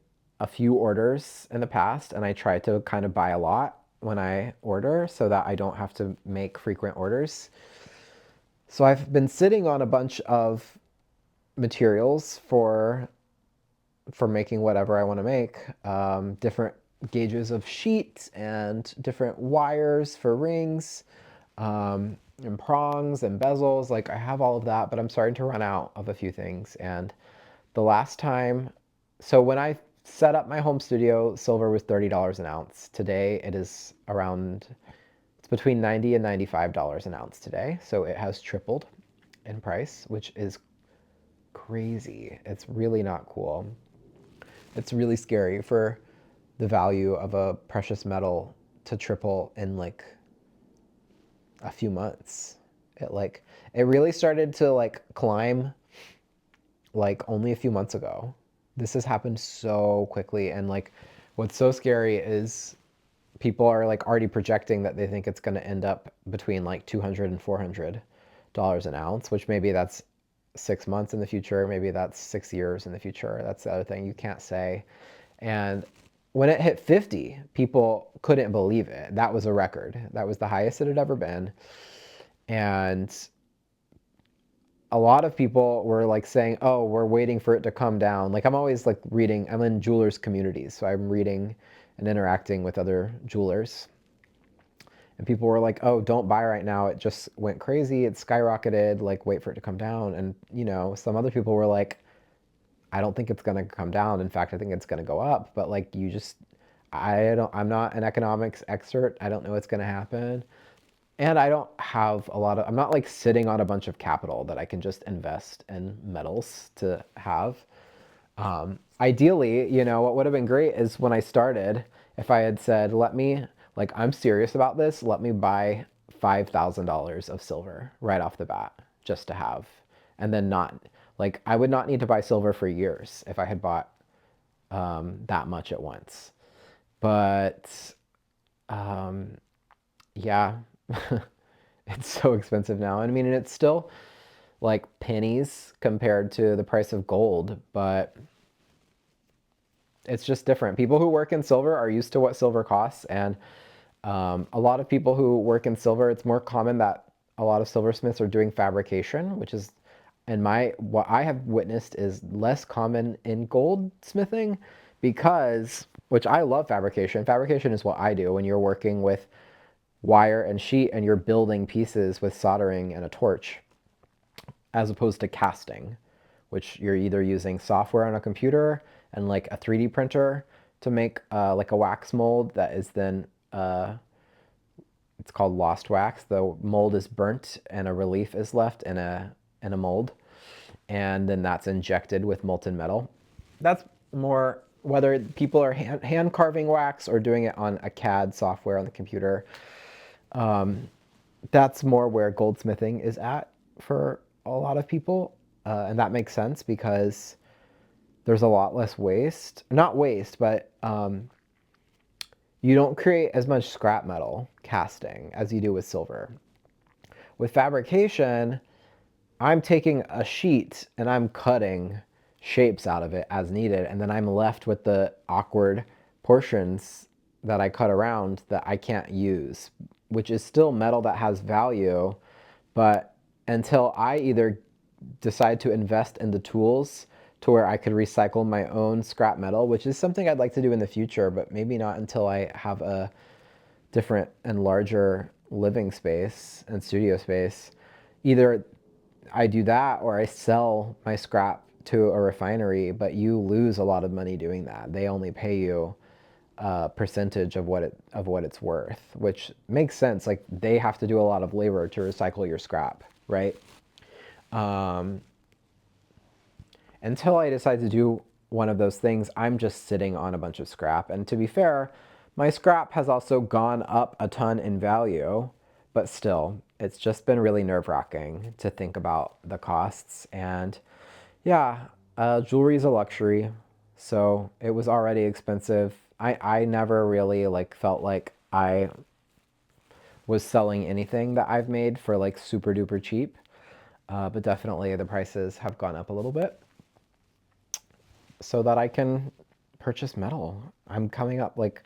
a few orders in the past, and I try to kind of buy a lot when I order so that I don't have to make frequent orders. So I've been sitting on a bunch of materials for making whatever I want to make, different gauges of sheet and different wires for rings, and prongs and bezels. Like I have all of that, but I'm starting to run out of a few things. And the last time, so when I set up my home studio, silver was $30 an ounce. Today it is around, it's between $90 and $95 an ounce today. So it has tripled in price, which is crazy. It's really not cool. It's really scary for the value of a precious metal to triple in like a few months. It really started to like climb like only a few months ago. This has happened so quickly, and like what's so scary is people are like already projecting that they think it's going to end up between like $200 and $400 an ounce, which maybe that's 6 months in the future, maybe that's 6 years in the future. That's the other thing you can't say. And when it hit 50, people couldn't believe it. That was a record. That was the highest it had ever been. And a lot of people were like saying, oh, we're waiting for it to come down. Like I'm always like reading, I'm in jewelers communities, so I'm reading and interacting with other jewelers. And people were like, oh, don't buy right now. It just went crazy. It skyrocketed. Like, wait for it to come down. And, you know, some other people were like, I don't think it's going to come down. In fact, I think it's going to go up. But like, I'm not an economics expert. I don't know what's going to happen. And I don't have I'm not like sitting on a bunch of capital that I can just invest in metals to have. Ideally, you know, what would have been great is when I started, If I had said, let me, like, I'm serious about this, let me buy $5,000 of silver right off the bat just to have. And then not, like, I would not need to buy silver for years if I had bought that much at once. But yeah, it's so expensive now. I mean, and it's still like pennies compared to the price of gold, but it's just different. People who work in silver are used to what silver costs, and a lot of people who work in silver, it's more common that a lot of silversmiths are doing fabrication, which is, in my, what I have witnessed is less common in goldsmithing because, which I love fabrication. Fabrication is what I do when you're working with wire and sheet and you're building pieces with soldering and a torch, as opposed to casting, which you're either using software on a computer and like a 3D printer to make like a wax mold that is then it's called lost wax. The mold is burnt and a relief is left in a mold, and then that's injected with molten metal. That's more whether people are hand carving wax or doing it on a CAD software on the computer. That's more where goldsmithing is at for a lot of people, and that makes sense because there's a lot less waste. Not waste, but you don't create as much scrap metal casting as you do with silver. With fabrication, I'm taking a sheet and I'm cutting shapes out of it as needed, and then I'm left with the awkward portions that I cut around that I can't use, which is still metal that has value, but until I either decide to invest in the tools to where I could recycle my own scrap metal, which is something I'd like to do in the future, but maybe not until I have a different and larger living space and studio space. Either I do that or I sell my scrap to a refinery, but you lose a lot of money doing that. They only pay you a percentage of what it's worth, which makes sense. Like they have to do a lot of labor to recycle your scrap, right? Until I decide to do one of those things, I'm just sitting on a bunch of scrap. And to be fair, my scrap has also gone up a ton in value, but still, it's just been really nerve-wracking to think about the costs. And yeah, jewelry is a luxury, so it was already expensive. I never really like felt like I was selling anything that I've made for like super duper cheap, but definitely the prices have gone up a little bit so that I can purchase metal. I'm coming up like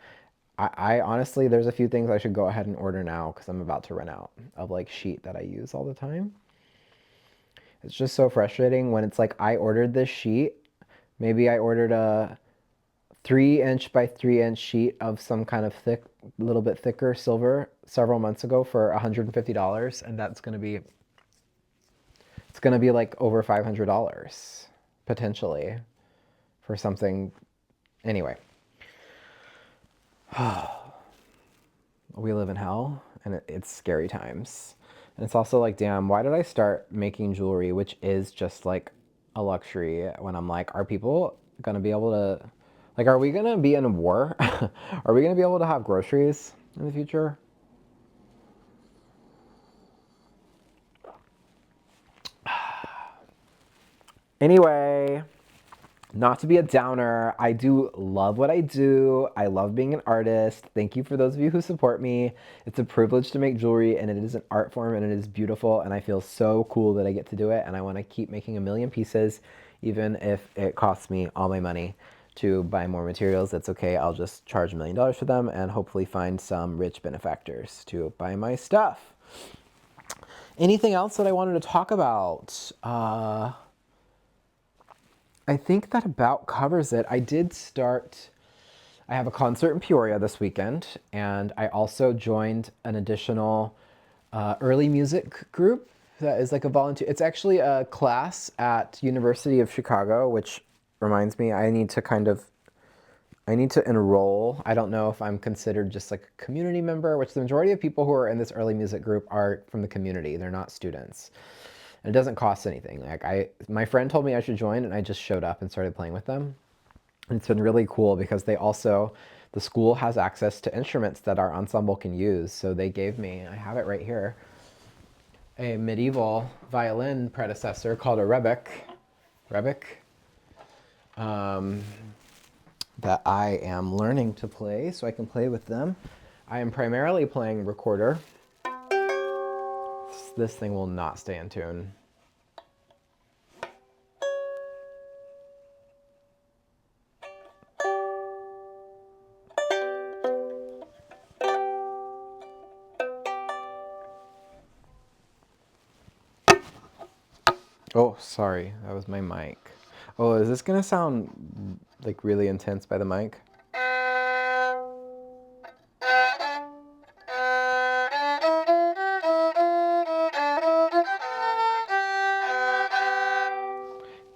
I honestly, there's a few things I should go ahead and order now because I'm about to run out of like sheet that I use all the time. It's just so frustrating when it's like I ordered this sheet. Maybe I ordered a 3-inch by 3-inch sheet of some kind of thick, little bit thicker silver several months ago for $150, and it's gonna be like over $500 potentially for something. Anyway, we live in hell, and it's scary times. And it's also like, damn, why did I start making jewelry, which is just like a luxury, when I'm like, are people gonna be able to, like, are we gonna be in a war? Are we gonna be able to have groceries in the future? Anyway, not to be a downer, I do love what I do. I love being an artist. Thank you for those of you who support me. It's a privilege to make jewelry, and it is an art form, and it is beautiful, and I feel so cool that I get to do it, and I want to keep making a million pieces, even if it costs me all my money to buy more materials. That's okay. I'll just charge $1 million for them and hopefully find some rich benefactors to buy my stuff. Anything else that I wanted to talk about? I think that about covers it. I have a concert in Peoria this weekend, and I also joined an additional early music group that is like a volunteer. It's actually a class at University of Chicago, which reminds me I need to enroll. I don't know if I'm considered just like a community member, which the majority of people who are in this early music group are from the community. They're not students. And it doesn't cost anything. Like my friend told me I should join, and I just showed up and started playing with them. And it's been really cool because the school has access to instruments that our ensemble can use. So they gave me, I have it right here, a medieval violin predecessor called a rebec, um, that I am learning to play so I can play with them. I am primarily playing recorder. This thing will not stay in tune. Oh, sorry, that was my mic. Oh, is this gonna sound like really intense by the mic?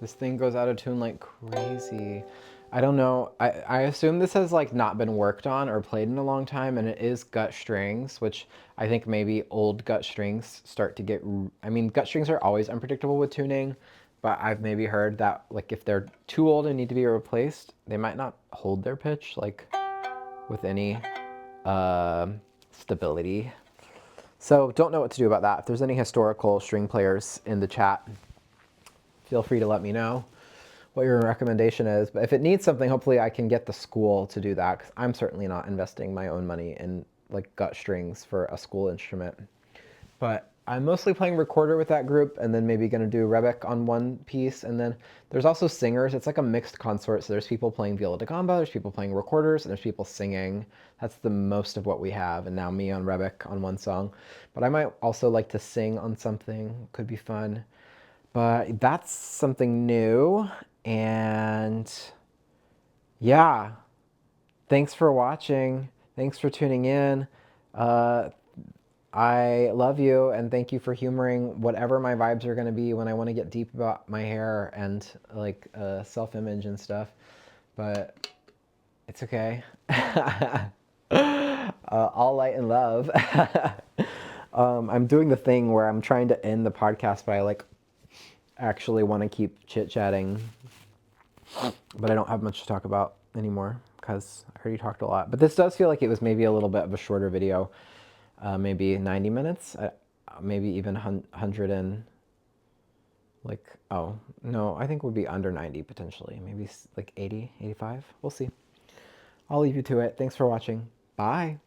This thing goes out of tune like crazy. I don't know. I assume this has like not been worked on or played in a long time, and it is gut strings, which I think maybe old gut strings start to get. I mean, gut strings are always unpredictable with tuning, but I've maybe heard that like if they're too old and need to be replaced, they might not hold their pitch like with any uh, stability. So don't know what to do about that. If there's any historical string players in the chat, feel free to let me know what your recommendation is. But if it needs something, hopefully I can get the school to do that, because I'm certainly not investing my own money in like gut strings for a school instrument. But I'm mostly playing recorder with that group, and then maybe going to do rebec on one piece. And then there's also singers. It's like a mixed consort. So there's people playing viola da gamba, there's people playing recorders, and there's people singing. That's the most of what we have. And now me on rebec on one song. But I might also like to sing on something. Could be fun. But that's something new. And yeah, thanks for watching. Thanks for tuning in. I love you, and thank you for humoring whatever my vibes are going to be when I want to get deep about my hair and like self-image and stuff. But it's okay. All light and love. I'm doing the thing where I'm trying to end the podcast, but I like actually want to keep chit-chatting, but I don't have much to talk about anymore because I already talked a lot. But this does feel like it was maybe a little bit of a shorter video, maybe 90 minutes, maybe even 100 and like, oh, no, I think it would be under 90 potentially, maybe like 80, 85. We'll see. I'll leave you to it. Thanks for watching. Bye.